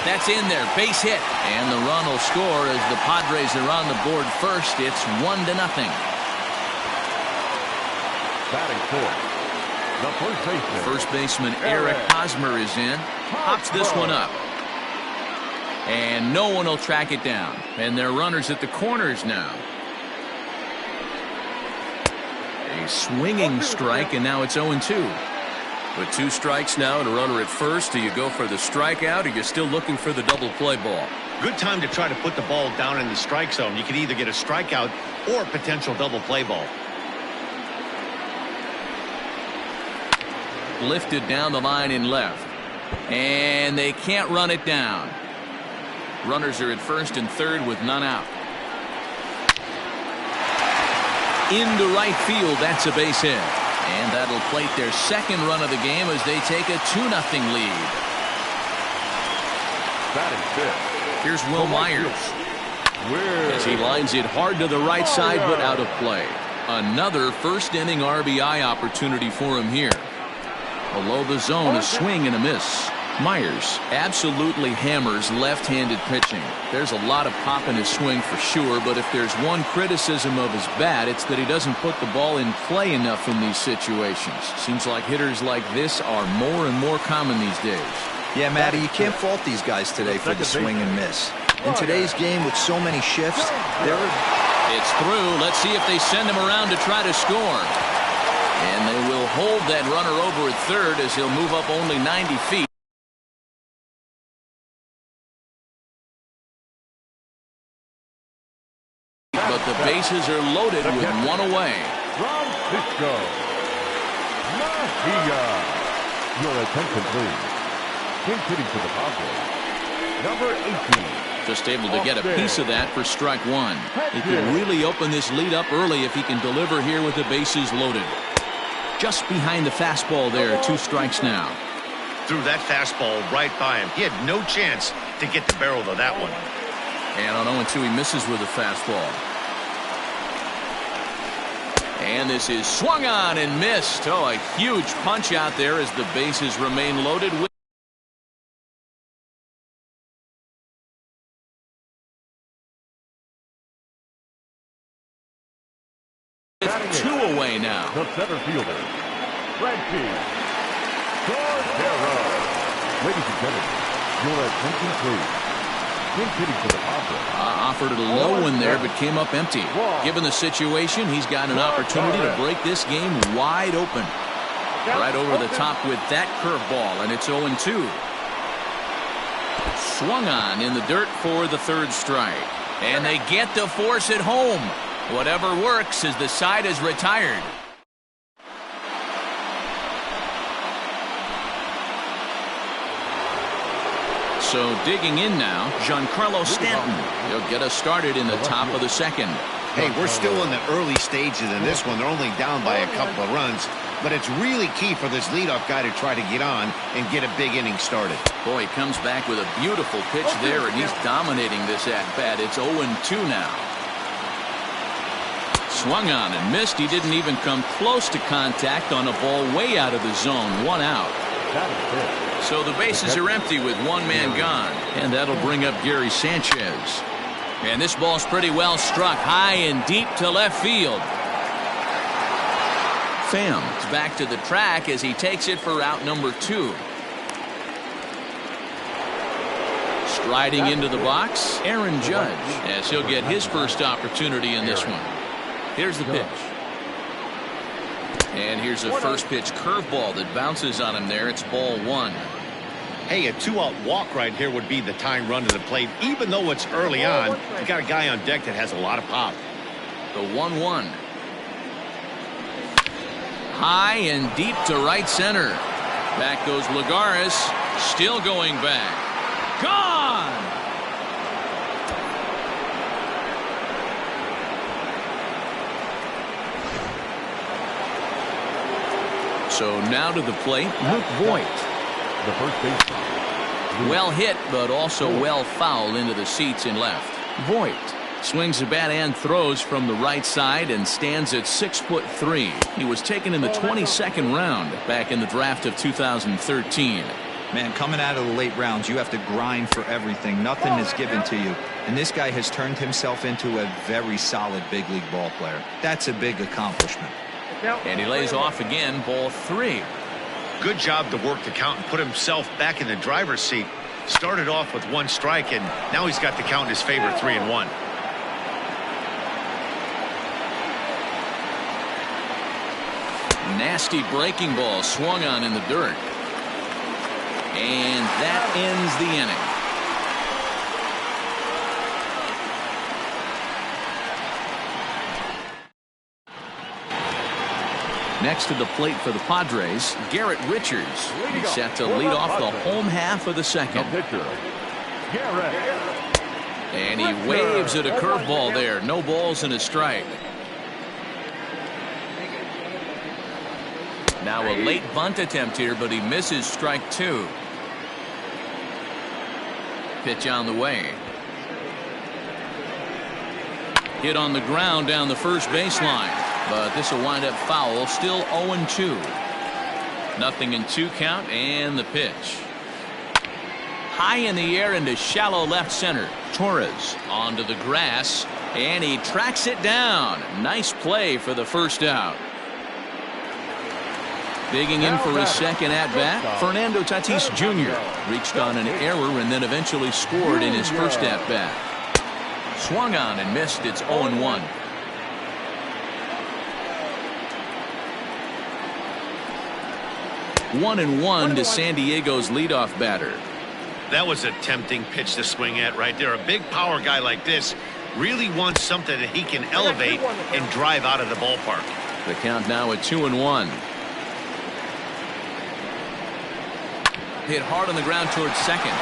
That's in there. Base hit. And the run will score as the Padres are on the board first. It's 1-0. Batting fourth, the first baseman Eric Hosmer is in. Pops this one up. And no one will track it down. And they're runners at the corners now. A swinging strike, and now it's 0-2. With 2 strikes now and a runner at first, do you go for the strikeout, or you're still looking for the double play ball? Good time to try to put the ball down in the strike zone. You could either get a strikeout or a potential double play ball. Lifted down the line in left. And they can't run it down. Runners are at first and third with none out. Into right field, that's a base hit. And that'll plate their second run of the game as they take a 2-0 lead. Here's Will Myers. As he lines it hard to the right side, but out of play. Another first inning RBI opportunity for him here. Below the zone, a swing and a miss. Myers absolutely hammers left-handed pitching. There's a lot of pop in his swing for sure, but if there's one criticism of his bat, it's that he doesn't put the ball in play enough in these situations. Seems like hitters like this are more and more common these days. Yeah, Matty, you can't fault these guys today for the swing and miss. In today's game with so many shifts, it's through. Let's see if they send him around to try to score. And they will hold that runner over at third as he'll move up only 90 feet. the bases are loaded with one away. Francisco Mejia. Your attention, please. Pinch hitting for the Padres, number 18. Just able to get a piece of that for strike one. He can really open this lead up early if he can deliver here with the bases loaded. Just behind the fastball there, 2 strikes now. Threw that fastball right by him. He had no chance to get the barrel to that one. And on 0-2, he misses with a fastball. And this is swung on and missed. Oh, a huge punch out there as the bases remain loaded with. It's 2 away now. The center fielder, Frankie Cordero. Ladies and gentlemen, your attention, please. Pinch hitting for the Padres. Offered a low one there, but came up empty. Given the situation, he's got an opportunity to break this game wide open. Right over the top with that curveball, and it's 0-2. Swung on in the dirt for the 3rd strike. And they get to force it home. Whatever works as the side is retired. So digging in now, Giancarlo Stanton. He'll get us started in the top of the 2nd. Hey, we're still in the early stages in this one. They're only down by a couple of runs. But it's really key for this leadoff guy to try to get on and get a big inning started. Boy, he comes back with a beautiful pitch there, and he's dominating this at-bat. It's 0-2 now. Swung on and missed. He didn't even come close to contact on a ball way out of the zone. 1 out. So the bases are empty with 1 man gone. And that'll bring up Gary Sanchez. And this ball's pretty well struck high and deep to left field. Pham is back to the track as he takes it for out number 2. Striding into the box, Aaron Judge, as he'll get his first opportunity in this one. Here's the pitch. And here's a first pitch curveball that bounces on him there. It's ball 1. Hey, a 2-out walk right here would be the time run to the plate. Even though it's early on, you got a guy on deck that has a lot of pop. The 1-1. High and deep to right center. Back goes Lagares. Still going back. Gone! So now to the plate, Luke Voit. The first baseman. Well hit, but also well fouled into the seats in left. Voit swings the bat and throws from the right side and stands at 6'3". He was taken in the 22nd round back in the draft of 2013. Man, coming out of the late rounds, you have to grind for everything. Nothing is given to you. And this guy has turned himself into a very solid big league ball player. That's a big accomplishment. And he lays off again, ball 3. Good job to work the count and put himself back in the driver's seat. Started off with 1 strike, and now he's got the count in his favor, 3-1. Nasty breaking ball swung on in the dirt. And that ends the inning. Next to the plate for the Padres, Garrett Richards. He's set to lead off the home half of the 2nd. And he waves at a curveball there. No balls and a strike. Now a late bunt attempt here, but he misses strike 2. Pitch on the way. Hit on the ground down the first baseline. But this will wind up foul. Still 0-2. Nothing in 2 count, and the pitch. High in the air into shallow left center. Torres onto the grass, and he tracks it down. Nice play for the first out. Digging in for his second at-bat, Fernando Tatis Jr. reached on an error and then eventually scored in his first at-bat. Swung on and missed. It's 0-1. 1-1 to San Diego's leadoff batter. That was a tempting pitch to swing at right there. A big power guy like this Really wants something that he can elevate and drive out of the ballpark. The count now at 2-1. Hit hard on the ground towards second.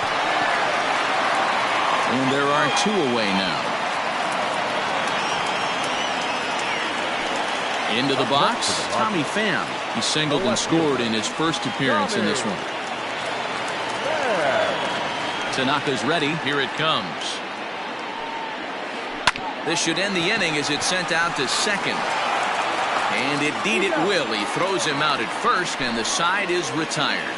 And there are 2 away now. Into the box, Tommy Pham. He singled and scored in his first appearance in this one. Tanaka's ready. Here it comes. This should end the inning as it's sent out to second. And indeed it will. He throws him out at first, and the side is retired.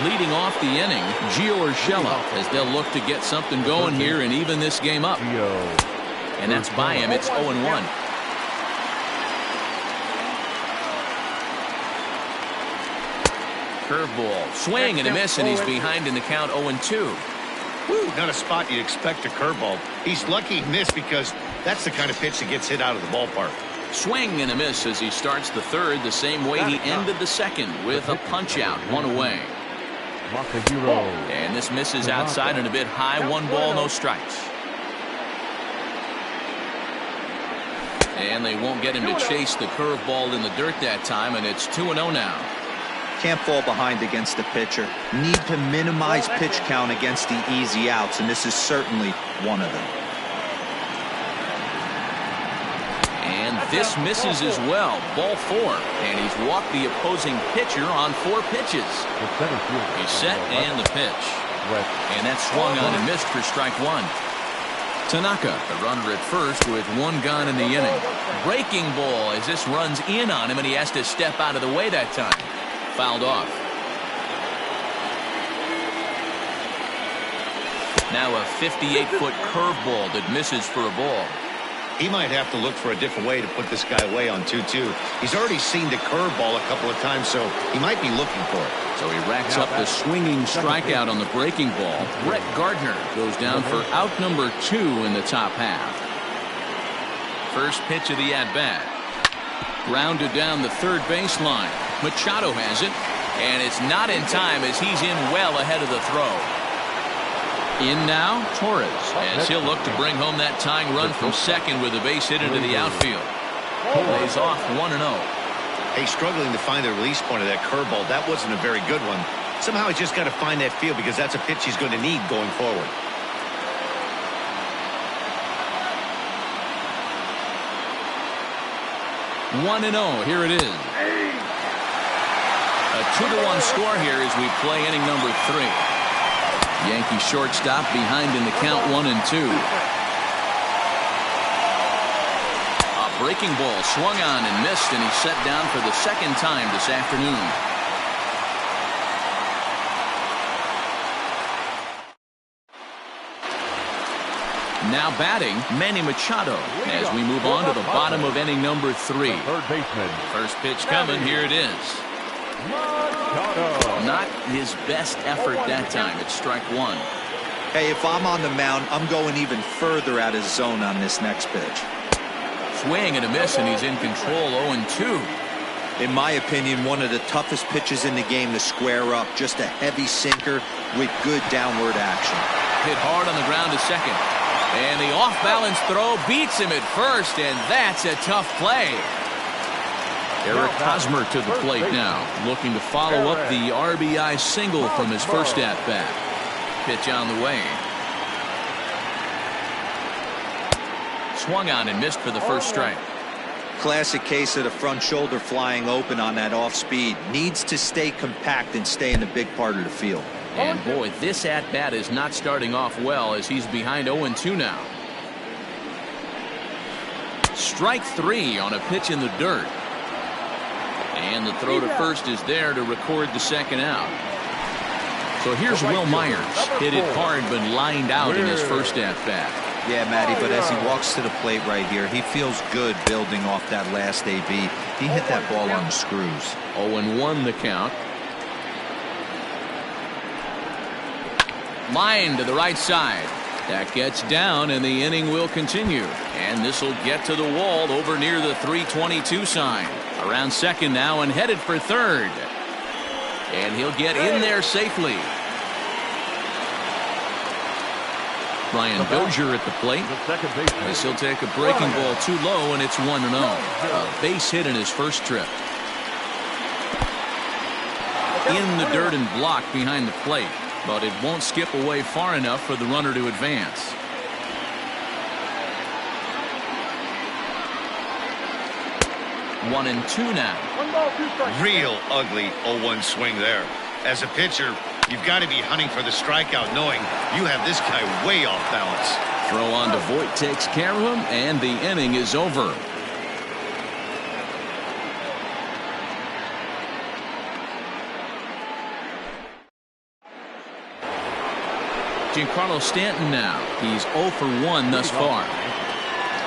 Leading off the inning, Gio Urshela, as they'll look to get something going here and even this game up. And that's by him. It's 0-1. Curveball, swing and a miss, and he's behind in the count 0-2. Woo, not a spot you'd expect a curveball. He's lucky he missed because that's the kind of pitch that gets hit out of the ballpark. Swing and a miss as he starts the third the same way he ended the second with a punch out, 1 away. And this misses outside and a bit high. 1 ball, no strikes. And they won't get him to chase the curveball in the dirt that time, and it's 2-0 now. Can't fall behind against the pitcher. Need to minimize pitch count against the easy outs, and this is certainly one of them. And this misses as well. Ball 4. And he's walked the opposing pitcher on 4 pitches. He's set and the pitch. And that's swung on and missed for strike 1. Tanaka, the runner at first with 1 gone in the inning. Breaking ball as this runs in on him, and he has to step out of the way that time. Fouled off. Now a 58-foot curveball that misses for a ball. He might have to look for a different way to put this guy away on 2-2. He's already seen the curveball a couple of times, so he might be looking for it. So he racks up the swinging strikeout on the breaking ball. Brett Gardner goes down for out number 2 in the top half. First pitch of the at-bat. Grounded down the third baseline. Machado has it, and it's not in time as he's in well ahead of the throw. In now, Torres, as he'll look to bring home that tying run from second with a base hit into the outfield. Lays off 1-0. Hey, struggling to find the release point of that curveball. That wasn't a very good one. Somehow he's just got to find that feel because that's a pitch he's going to need going forward. One 1-0. Here it is. A 2-1 score here as we play inning number 3. Yankee shortstop behind in the count 1-2. A breaking ball swung on and missed, and he's set down for the second time this afternoon. Now batting, Manny Machado as we move on to the bottom of inning number 3. Third baseman. First pitch coming. Here it is. Not his best effort that time. It's strike 1. Hey, if I'm on the mound, I'm going even further out of zone on this next pitch. Swing and a miss, and he's in control. 0-2. In my opinion, one of the toughest pitches in the game to square up. Just a heavy sinker with good downward action. Hit hard on the ground to second. And the off-balance throw beats him at first, and that's a tough play. Eric Hosmer to the plate now, looking to follow up the RBI single from his first at-bat. Pitch on the way. Swung on and missed for the first strike. Classic case of the front shoulder flying open on that off-speed. Needs to stay compact and stay in the big part of the field. And boy, this at-bat is not starting off well as he's behind 0-2 now. Strike 3 on a pitch in the dirt. And the throw to first is there to record the second out. So here's Will Myers. Hit it hard but lined out in his first at-bat. Yeah, Matty, but as he walks to the plate right here, he feels good building off that last AB. He hit that ball on the screws. 0-1 the count. Line to the right side. That gets down, and the inning will continue. And this will get to the wall over near the 322 sign. Around second now and headed for third. And he'll get in there safely. Ryan Dozier at the plate. As he'll take a breaking ball too low, and it's 1-0. A base hit in his first trip. In the dirt and blocked behind the plate, but it won't skip away far enough for the runner to advance. One and two now. Real ugly 0-1 swing there. As a pitcher, you've got to be hunting for the strikeout, knowing you have this guy way off balance. Throw on to Voit takes care of him, and the inning is over. Giancarlo Stanton now. He's 0 for 1 thus far.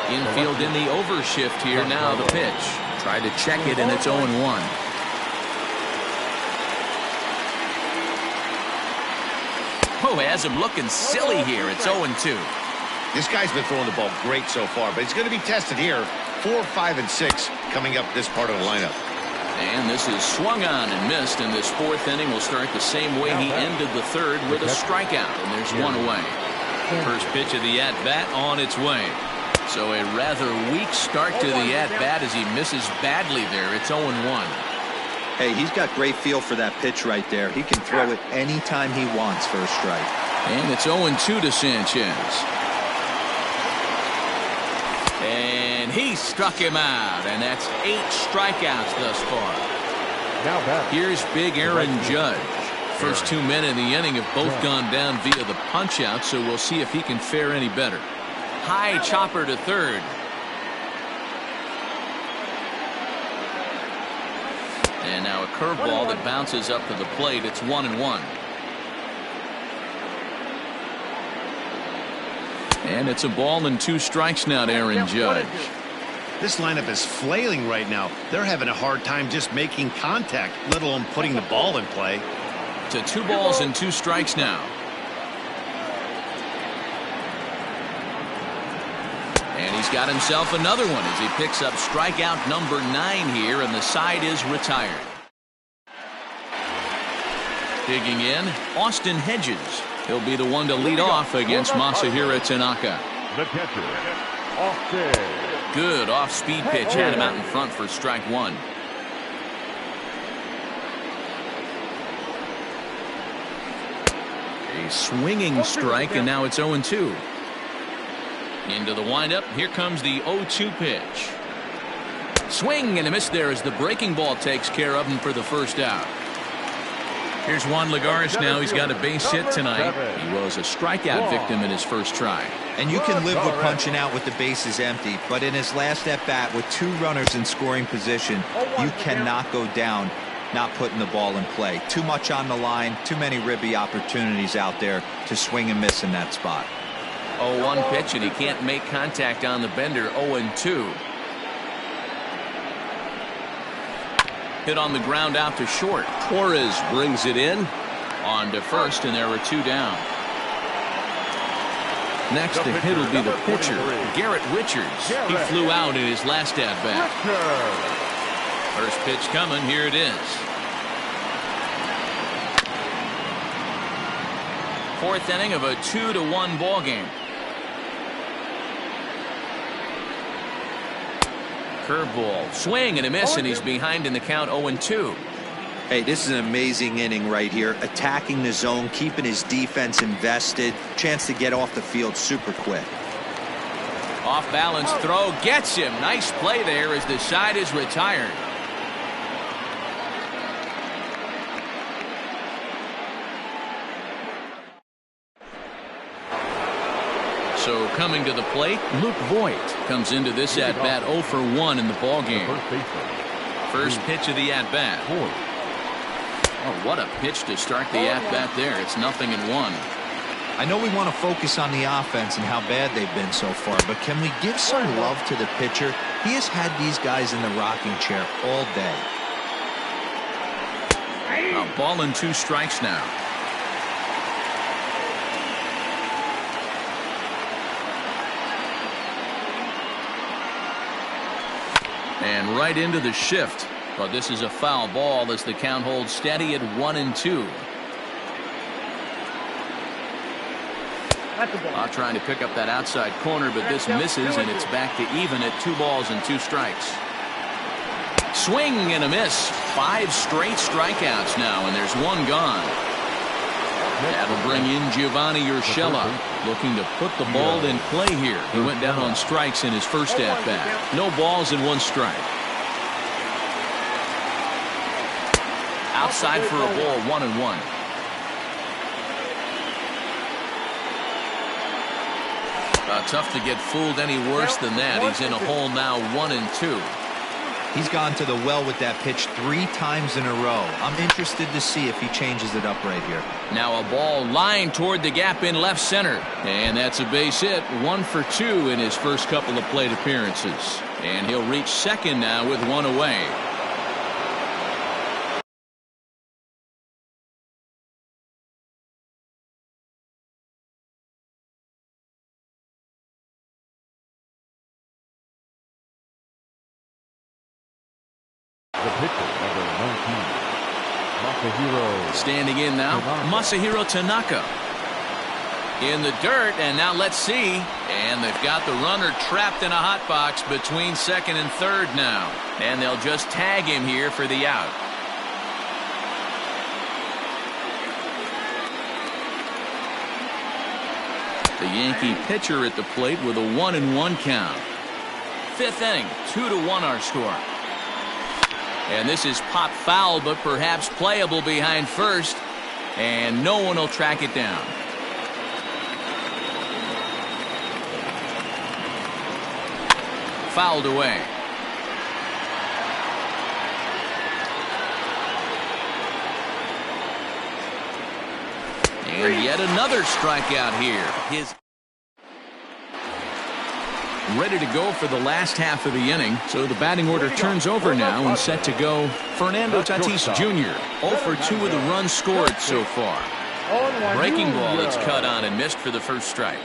Infield in the overshift here. Now the pitch. Tried to check it, and it's 0-1. Oh, has him looking silly here. It's 0-2. This guy's been throwing the ball great so far, but he's going to be tested here. 4, 5, and 6 coming up this part of the lineup. And this is swung on and missed, and this fourth inning will start the same way he ended the third, with a strikeout, and there's one away. First pitch of the at-bat on its way. So a rather weak start to the at-bat as he misses badly there. It's 0-1. Hey, he's got great feel for that pitch right there. He can throw it anytime he wants for a strike. And it's 0-2 to Sanchez. And he struck him out, and that's 8 strikeouts thus far. Here's big Aaron Judge. First 2 men in the inning have both gone down via the punch-out, so we'll see if he can fare any better. High chopper to third. And now a curveball that bounces up to the plate. It's 1-1. And it's a ball and 2 strikes now to Aaron Judge. This lineup is flailing right now. They're having a hard time just making contact, let alone putting the ball in play. To 2 balls and 2 strikes now. And he's got himself another one as he picks up strikeout number 9 here, and the side is retired. Digging in, Austin Hedges. He'll be the one to lead off against Masahiro Tanaka. The catcher, Austin. Good off-speed pitch had him out in front for strike 1. A swinging strike, and now it's 0-2. Into the windup. Here comes the 0-2 pitch. Swing and a miss there as the breaking ball takes care of him for the first out. Here's Juan Lagares now. He's got a base hit tonight. He was a strikeout victim in his first try. And you can live with punching out with the bases empty, but in his last at-bat with 2 runners in scoring position, you cannot go down not putting the ball in play. Too much on the line, too many ribby opportunities out there to swing and miss in that spot. 0-1 pitch, and he can't make contact on the bender. 0-2. Hit on the ground out to short. Torres brings it in. On to first, and there are 2 down. Next to hit will be the pitcher, Garrett Richards. He flew out in his last at-bat. First pitch coming. Here it is. 4th inning of a 2-1 ball game. Curveball, swing and a miss, and he's behind in the count. 0-2. Hey, this is an amazing inning right here. Attacking the zone, keeping his defense invested. Chance to get off the field super quick. Off balance throw gets him. Nice play there as the side is retired. So coming to the plate, Luke Voit comes into this at-bat 0 for 1 in the ballgame. First pitch of the at-bat. Oh, what a pitch to start the at-bat there. It's 0-1. I know we want to focus on the offense and how bad they've been so far, but can we give some love to the pitcher? He has had these guys in the rocking chair all day. A ball and 2 strikes now. And right into the shift. But this is a foul ball as the count holds steady at 1-2. Trying to pick up that outside corner, but this misses, and it's back to even at 2 balls and 2 strikes. Swing and a miss. 5 straight strikeouts now, and there's 1 gone. That'll bring in Giovanni Urshela, looking to put the ball in play here. He went down on strikes in his first at-bat. No balls and 1 strike. Outside for a ball, 1-1. Tough to get fooled any worse than that. He's in a hole now, 1-2. He's gone to the well with that pitch 3 times in a row. I'm interested to see if he changes it up right here. Now a ball lined toward the gap in left center. And that's a base hit. 1 for 2 in his first couple of plate appearances. And he'll reach second now with 1 away. The pitcher, number 19, Masahiro. Standing in now, Masahiro Tanaka. In the dirt, and now let's see. And they've got the runner trapped in a hot box between second and third now. And they'll just tag him here for the out. The Yankee pitcher at the plate with a 1-1 count. 5th inning, 2-1 our score. And this is popped foul, but perhaps playable behind first. And no one will track it down. Fouled away. And yet another strikeout here. His ready to go for the last half of the inning. So the batting order turns over now and set to go. Fernando Tatis Jr. 0 for 2 with the runs scored so far. Breaking ball that's cut on and missed for the first strike.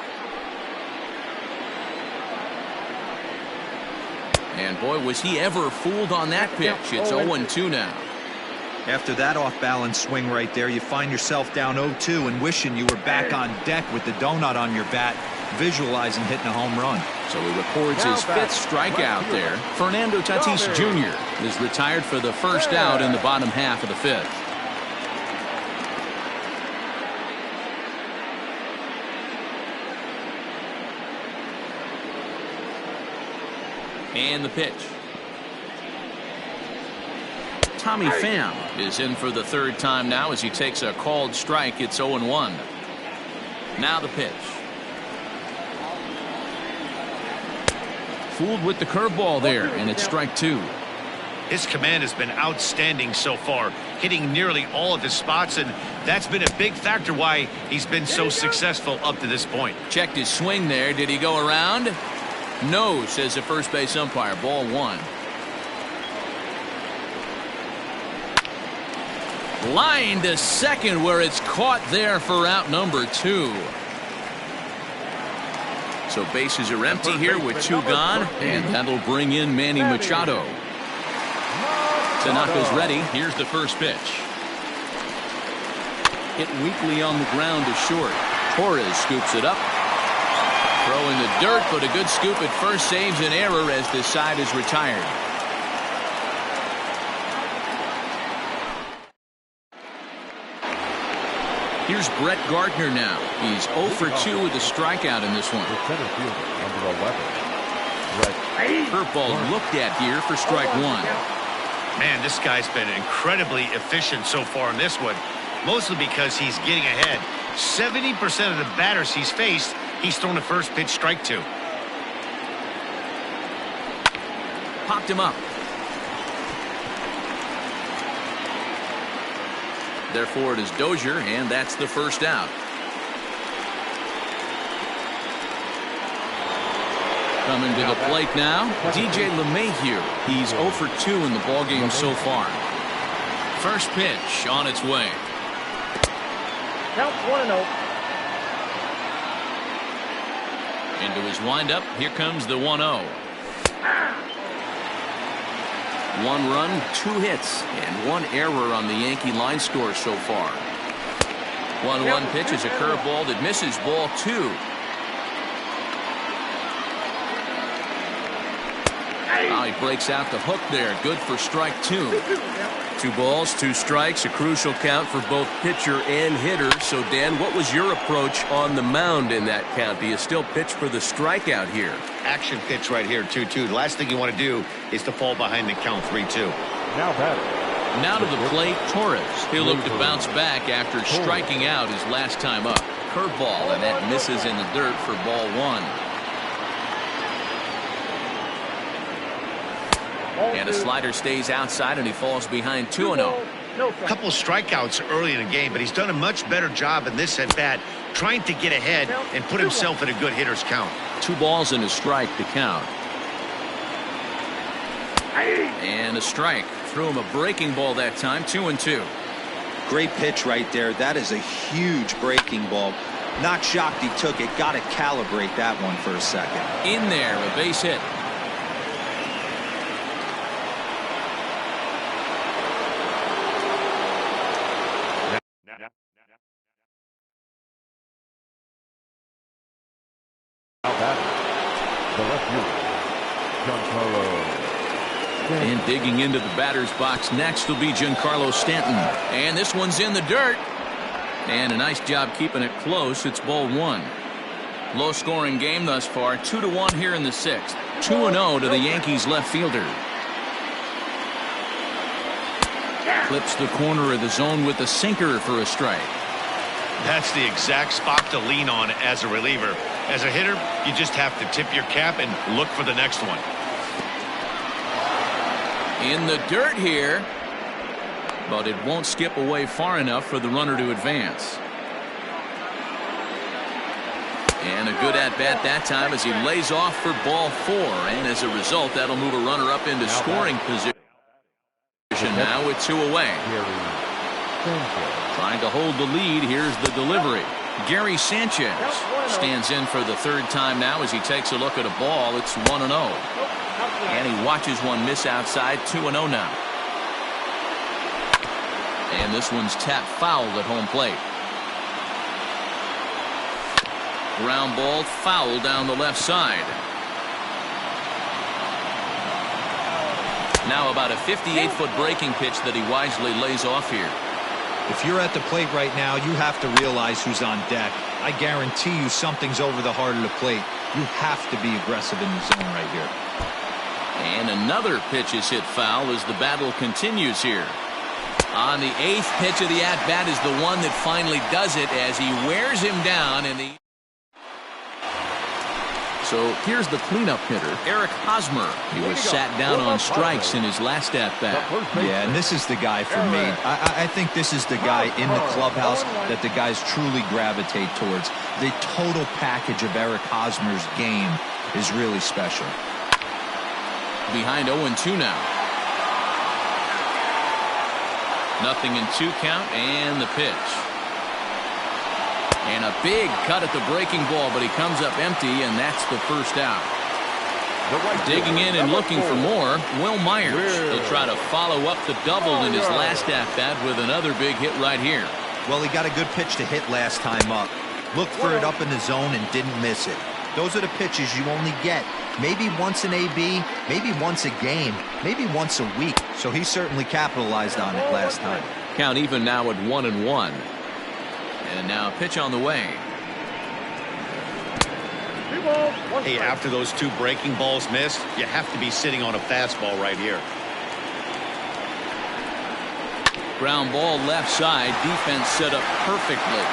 And boy, was he ever fooled on that pitch. It's 0-2 now. After that off-balance swing right there, you find yourself down 0-2 and wishing you were back on deck with the donut on your bat, visualizing hitting a home run. So he records his 5th strikeout there. Fernando Tatis Jr. is retired for the first out in the bottom half of the 5th. And the pitch. Tommy Pham is in for the 3rd time now as he takes a called strike. It's 0-1. Now the pitch. Fooled with the curveball there, and it's strike 2. His command has been outstanding so far, hitting nearly all of his spots, and that's been a big factor why he's been so successful up to this point. Checked his swing there. Did he go around? No, says the first base umpire. Ball 1. Line to second where it's caught there for out number 2. So bases are empty here with 2 gone, and that'll bring in Manny Machado. Tanaka's ready. Here's the first pitch. Hit weakly on the ground to short. Torres scoops it up. Throw in the dirt, but a good scoop at first saves an error as this side is retired. Here's Brett Gardner now. He's 0 for 2 with a strikeout in this one. The center fielder, number 11, Brett. Curveball looked at here for strike 1. Man, this guy's been incredibly efficient so far in this one, mostly because he's getting ahead. 70% of the batters he's faced, he's thrown the first pitch strike 2. Popped him up. Therefore, it is Dozier, and that's the first out. Coming to the plate now, DJ LeMahieu. He's 0 for 2 in the ballgame so far. First pitch on its way. Count 1-0. Into his windup, here comes the 1-0. 1 run, 2 hits, and 1 error on the Yankee line score so far. 1-1 pitch is a curveball that misses, ball 2. Oh, he breaks out the hook there. Good for strike 2. 2 balls, 2 strikes, a crucial count for both pitcher and hitter. So, Dan, what was your approach on the mound in that count? Do you still pitch for the strikeout here? Action pitch right here, 2-2. The last thing you want to do is to fall behind the count 3-2. Now batting. Now to the plate, Torres. He'll look to bounce back after striking out his last time up. Curveball, and that misses in the dirt for ball 1. And a slider stays outside, and he falls behind 2-0. A couple of strikeouts early in the game, but he's done a much better job in this at-bat trying to get ahead and put himself in a good hitter's count. 2 balls and a strike to count. And a strike. Threw him a breaking ball that time, 2-2. Great pitch right there. That is a huge breaking ball. Not shocked he took it. Got to calibrate that one for a second. In there, a base hit. The left fielder, Giancarlo. And digging into the batter's box next will be Giancarlo Stanton. And this one's in the dirt. And a nice job keeping it close. It's ball 1. Low scoring game thus far. 2-1 here in the 6th. 2-0 to the Yankees left fielder. Clips the corner of the zone with a sinker for a strike. That's the exact spot to lean on as a reliever. As a hitter, you just have to tip your cap and look for the next one. In the dirt here, but it won't skip away far enough for the runner to advance. And a good at-bat that time as he lays off for ball 4. And as a result, that'll move a runner up into scoring position now with 2 away. Trying to hold the lead. Here's the delivery. Gary Sanchez stands in for the 3rd time now as he takes a look at a ball. It's 1-0. And he watches one miss outside. 2-0 now. And this one's tapped foul at home plate. Ground ball foul down the left side. Now about a 58-foot breaking pitch that he wisely lays off here. If you're at the plate right now, you have to realize who's on deck. I guarantee you something's over the heart of the plate. You have to be aggressive in the zone right here. And another pitch is hit foul as the battle continues here. On the 8th pitch of the at-bat is the one that finally does it as he wears him down in the... So here's the cleanup hitter, Eric Hosmer. He was sat down on strikes in his last at-bat. Yeah, and this is the guy for me. I think this is the guy in the clubhouse that the guys truly gravitate towards. The total package of Eric Hosmer's game is really special. Behind 0-2 now. Nothing in 2 count, and the pitch. And a big cut at the breaking ball, but he comes up empty, and that's the first out. Digging in and looking for more, Will Myers. He'll try to follow up the double in his last at-bat with another big hit right here. Well, he got a good pitch to hit last time up. Looked for it up in the zone and didn't miss it. Those are the pitches you only get maybe once in AB, maybe once a game, maybe once a week. So he certainly capitalized on it last time. Count even now at 1-1. And now a pitch on the way. Hey, after those 2 breaking balls missed, you have to be sitting on a fastball right here. Ground ball left side. Defense set up perfectly.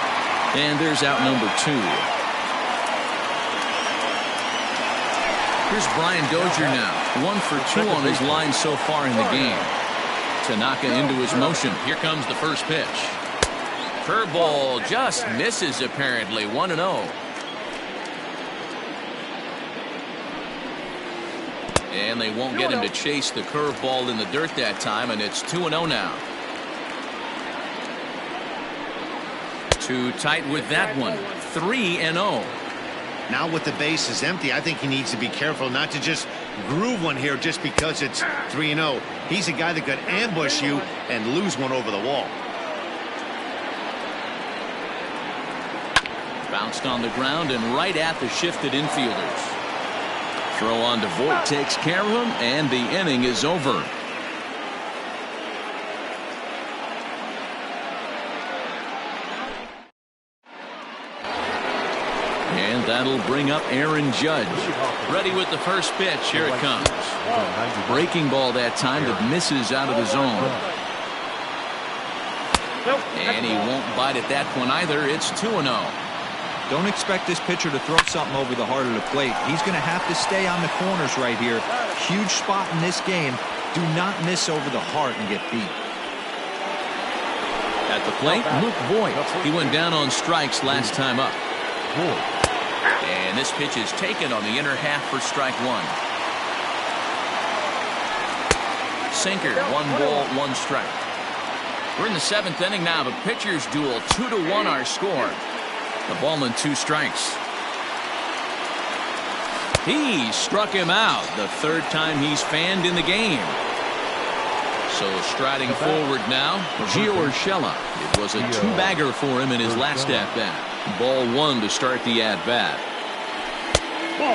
And there's out number 2. Here's Brian Dozier now. 1 for 2 on his line so far in the game. Tanaka into his motion. Here comes the first pitch. Curveball just misses apparently. 1-0. And they won't get him to chase the curveball in the dirt that time, and it's 2-0 now. Too tight with that one. 3-0. Now with the bases empty, I think he needs to be careful not to just groove one here just because it's 3-0. He's a guy that could ambush you and lose one over the wall. Bounced on the ground and right at the shifted infielders. Throw on to Voit takes care of him, and the inning is over. And that'll bring up Aaron Judge. Ready with the first pitch. Here it comes. Breaking ball that time that misses out of the zone. And he won't bite at that one either. It's 2-0. Don't expect this pitcher to throw something over the heart of the plate. He's going to have to stay on the corners right here. Huge spot in this game. Do not miss over the heart and get beat. At the plate, Luke Voit. He went down on strikes last time up. And this pitch is taken on the inner half for strike one. Sinker, 1 ball, 1 strike. We're in the 7th inning now. The pitcher's duel, 2-1 our score. The ball and 2 strikes. He struck him out. The 3rd time he's fanned in the game. So striding forward now, Gio Urshela. It was a 2-bagger for him in his last at-bat. Ball 1 to start the at-bat.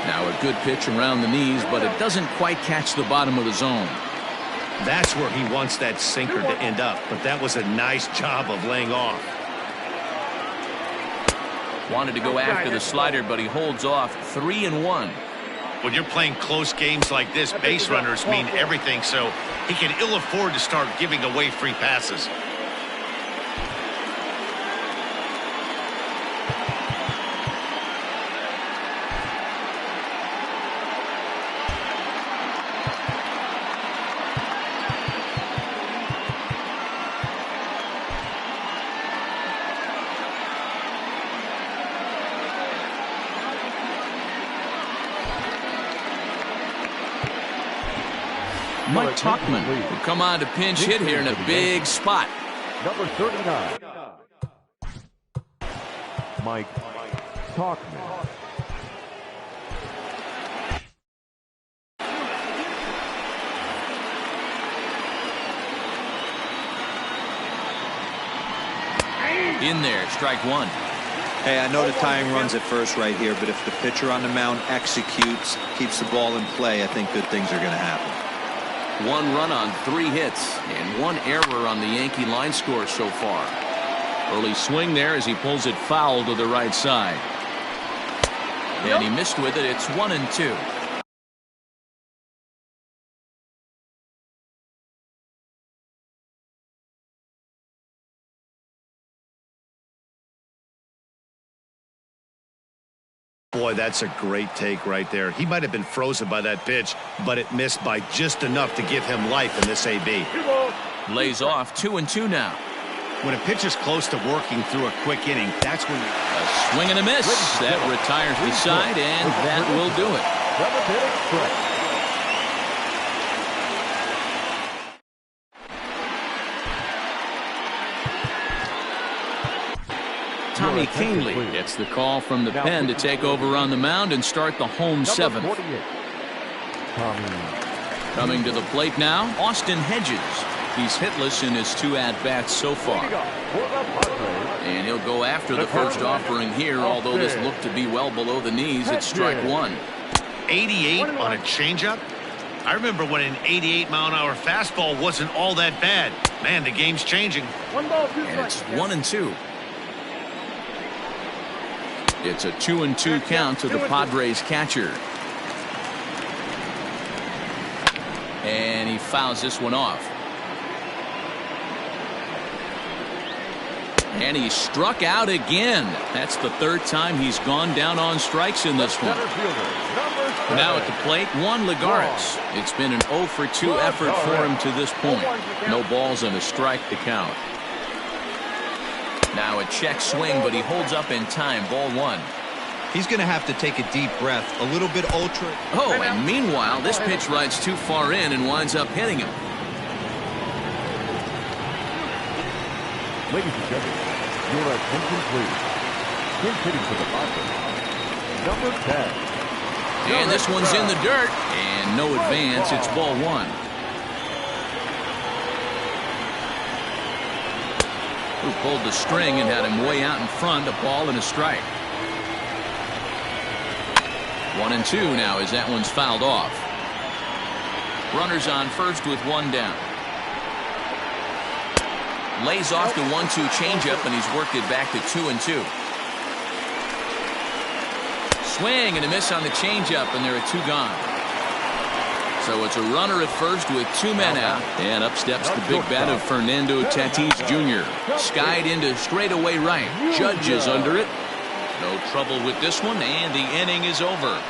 Now a good pitch around the knees, but it doesn't quite catch the bottom of the zone. That's where he wants that sinker to end up, but that was a nice job of laying off. Wanted to go after the slider, but he holds off. 3-1. When you're playing close games like this, base runners mean everything, so he can ill afford to start giving away free passes. Mike Tauchman will come on to pinch hit here in a big spot. Number 39. Mike Tauchman. In there, strike 1. Hey, I know the tying runs at first right here, but if the pitcher on the mound executes, keeps the ball in play, I think good things are going to happen. 1 run on 3 hits and 1 error on the Yankee line score so far. Early swing there as he pulls it foul to the right side. And he missed with it. It's 1-2. Boy, that's a great take right there. He might have been frozen by that pitch, but it missed by just enough to give him life in this AB. Lays off. 2-2 now. When a pitcher's close to working through a quick inning, that's when A swing and a miss. That retires the side, and that will do it. Tommy Canely gets the call from the pen to take over on the mound and start the home 7th. Coming to the plate now, Austin Hedges. He's hitless in his 2 at-bats so far. And he'll go after the first offering here, although this looked to be well below the knees. It's strike 1. 88 on a changeup? I remember when an 88-mile-an-hour fastball wasn't all that bad. Man, the game's changing. And it's 1-2. It's a 2-2 count to the Padres catcher. And he fouls this one off. And he struck out again. That's the 3rd time he's gone down on strikes in this one. Now at the plate, Juan Lagares. It's been an 0 for 2 effort for him to this point. No balls and a strike to count. Now a check swing, but he holds up in time. Ball 1. He's going to have to take a deep breath. A little bit ultra. Oh, and meanwhile, this pitch rides too far in and winds up hitting him. Ladies and gentlemen, your attention please. Pinch hitting for the Padres, number 10. And this one's in the dirt, and No advance. It's ball one. Who pulled the string and had him way out in front. A ball and a strike. 1-2 now as that one's fouled off. Runners on first with one down. Lays off the 1-2 changeup, and he's worked it back to 2-2. Swing and a miss on the changeup, and there are two gone. So it's a runner at first with two men out. And up steps the big bat of Fernando Tatis Jr. Skied into straightaway right. Judge is under it. No trouble with this one, and the inning is over.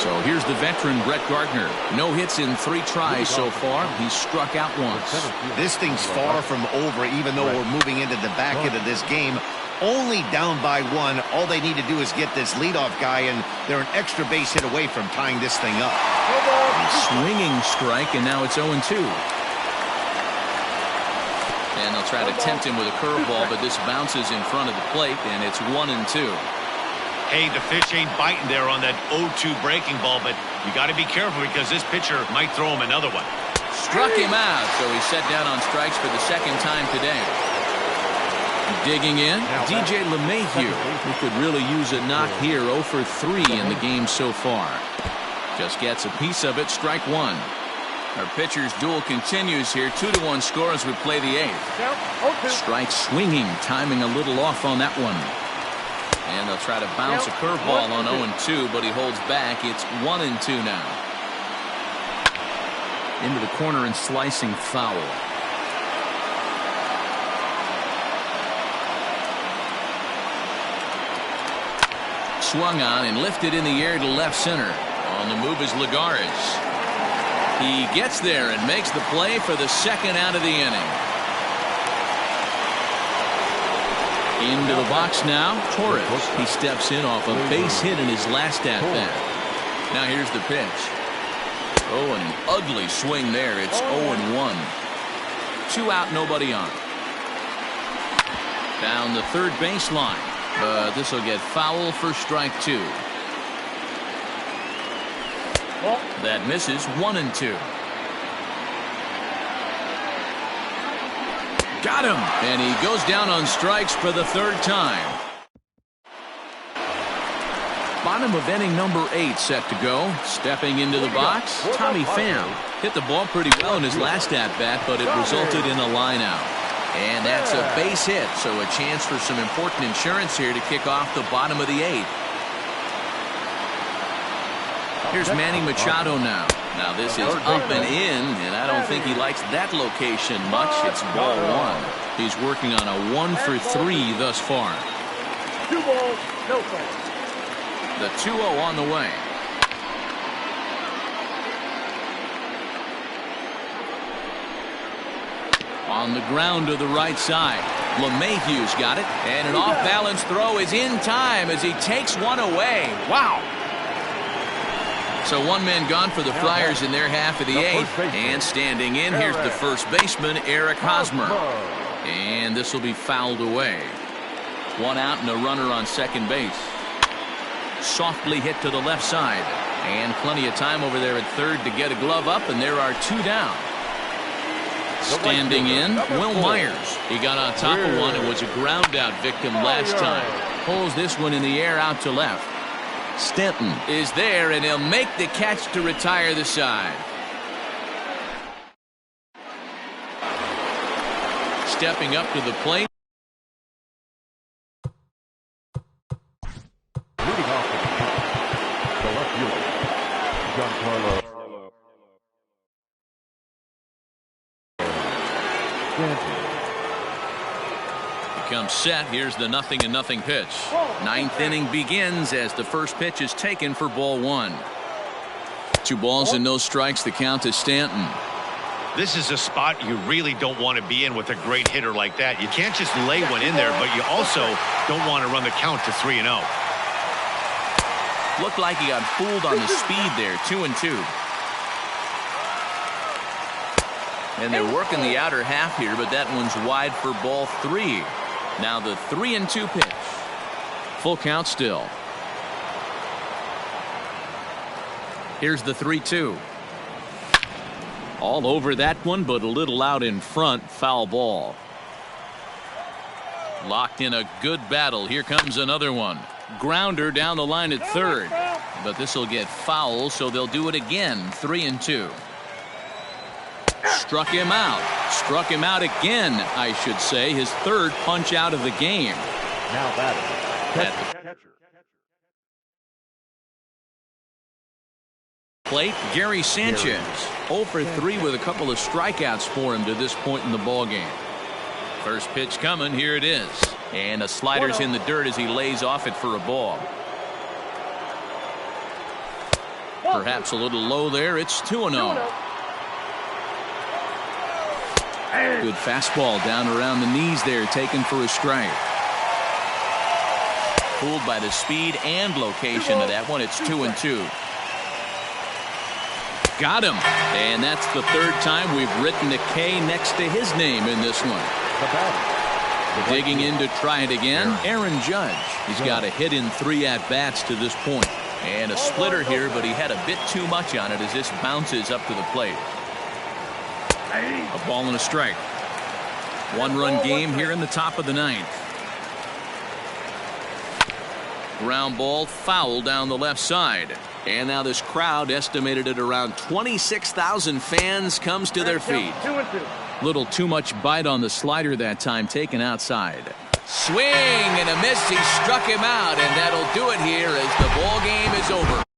So here's the veteran Brett Gardner. No hits in 3 tries so far. He's struck out once. This thing's far from over, even though we're moving into the back end of this game. Only down by 1. All they need to do is get this leadoff guy, and they're an extra base hit away from tying this thing up. A swinging strike, and now it's 0-2. And they'll try to tempt him with a curveball, but this bounces in front of the plate, and it's 1-2. Hey, the fish ain't biting there on that 0-2 breaking ball, but you got to be careful because this pitcher might throw him another one. Struck him out, so he's set down on strikes for the second time today. Digging in, DJ LeMahieu, who could really use a knock here. 0 for 3 in the game so far. Just gets a piece of it. Strike one. Our pitcher's duel continues here. 2-1 score as we play the 8th. Strike swinging, timing a little off on that one. And they'll try to bounce a curveball on 0-2, but he holds back. It's 1-2 now. Into the corner and slicing foul. Swung on and lifted in the air to left center. On the move is Lagares. He gets there and makes the play for the second out of the inning. Into the box now, Torres. He steps in off a base hit in his last at-bat. Now here's the pitch. Oh, an ugly swing there. It's 0-1. 2 out, nobody on. Down the third baseline. But this will get foul for strike 2. That misses. 1-2. Got him, and he goes down on strikes for the 3rd time. Bottom of inning number 8 set to go. Stepping into the box, Tommy Pham hit the ball pretty well in his last at-bat, but it resulted in a line out. And that's a base hit, so a chance for some important insurance here to kick off the bottom of the 8th. Here's Manny Machado now. Now this is up and in, and I don't think he likes that location much. It's ball 1. He's working on a 1 for 3 thus far. 2 balls, no strikes. The 2-0 on the way. On the ground to the right side. LeMahieu's got it, and an off-balance throw is in time as he takes one away. Wow. So 1 man gone for the Friars in their half of the 8th. And standing in, here's the first baseman, Eric Hosmer. And this will be fouled away. 1 out and a runner on second base. Softly hit to the left side. And plenty of time over there at third to get a glove up, and there are 2 down. Standing in, Will Myers. He got on top of one and was a ground out victim last time. Pulls this one in the air out to left. Stanton is there, and he'll make the catch to retire the side. Stepping up to the plate. Leading off the left fielder, Giancarlo Stanton. Comes set. Here's the 0-0 pitch. 9th inning begins as the first pitch is taken for ball 1. 2 balls and no strikes. The count to Stanton. This is a spot you really don't want to be in with a great hitter like that. You can't just lay one in there, but you also don't want to run the count to 3-0. Looked like he got fooled on the speed there. 2-2. And they're working the outer half here, but that one's wide for ball 3. Now the 3-2 pitch. Full count still. Here's the 3-2. All over that one, but a little out in front. Foul ball. Locked in a good battle. Here comes another one. Grounder down the line at third. But this will get foul, so they'll do it again. 3-2. Struck him out. Struck him out again, I should say. His third punch out of the game. Now batting. Plate, Gary Sanchez. 0 for 3 with a couple of strikeouts for him to this point in the ball game. First pitch coming. Here it is. And a slider's in the dirt as he lays off it for a ball. Perhaps a little low there. It's 2-0. Good fastball down around the knees there, taken for a strike. Fooled by the speed and location of that one. It's 2-2. Got him. And that's the third time we've written a K next to his name in this one. Digging in to try it again, Aaron Judge. He's got a hit in 3 at-bats to this point. And a splitter here, but he had a bit too much on it as this bounces up to the plate. A ball and a strike. 1-run game here in the top of the 9th. Ground ball foul down the left side. And now this crowd, estimated at around 26,000 fans, comes to their feet. 2-2. Little too much bite on the slider that time, taken outside. Swing and a miss. He struck him out, and that'll do it here as the ball game is over.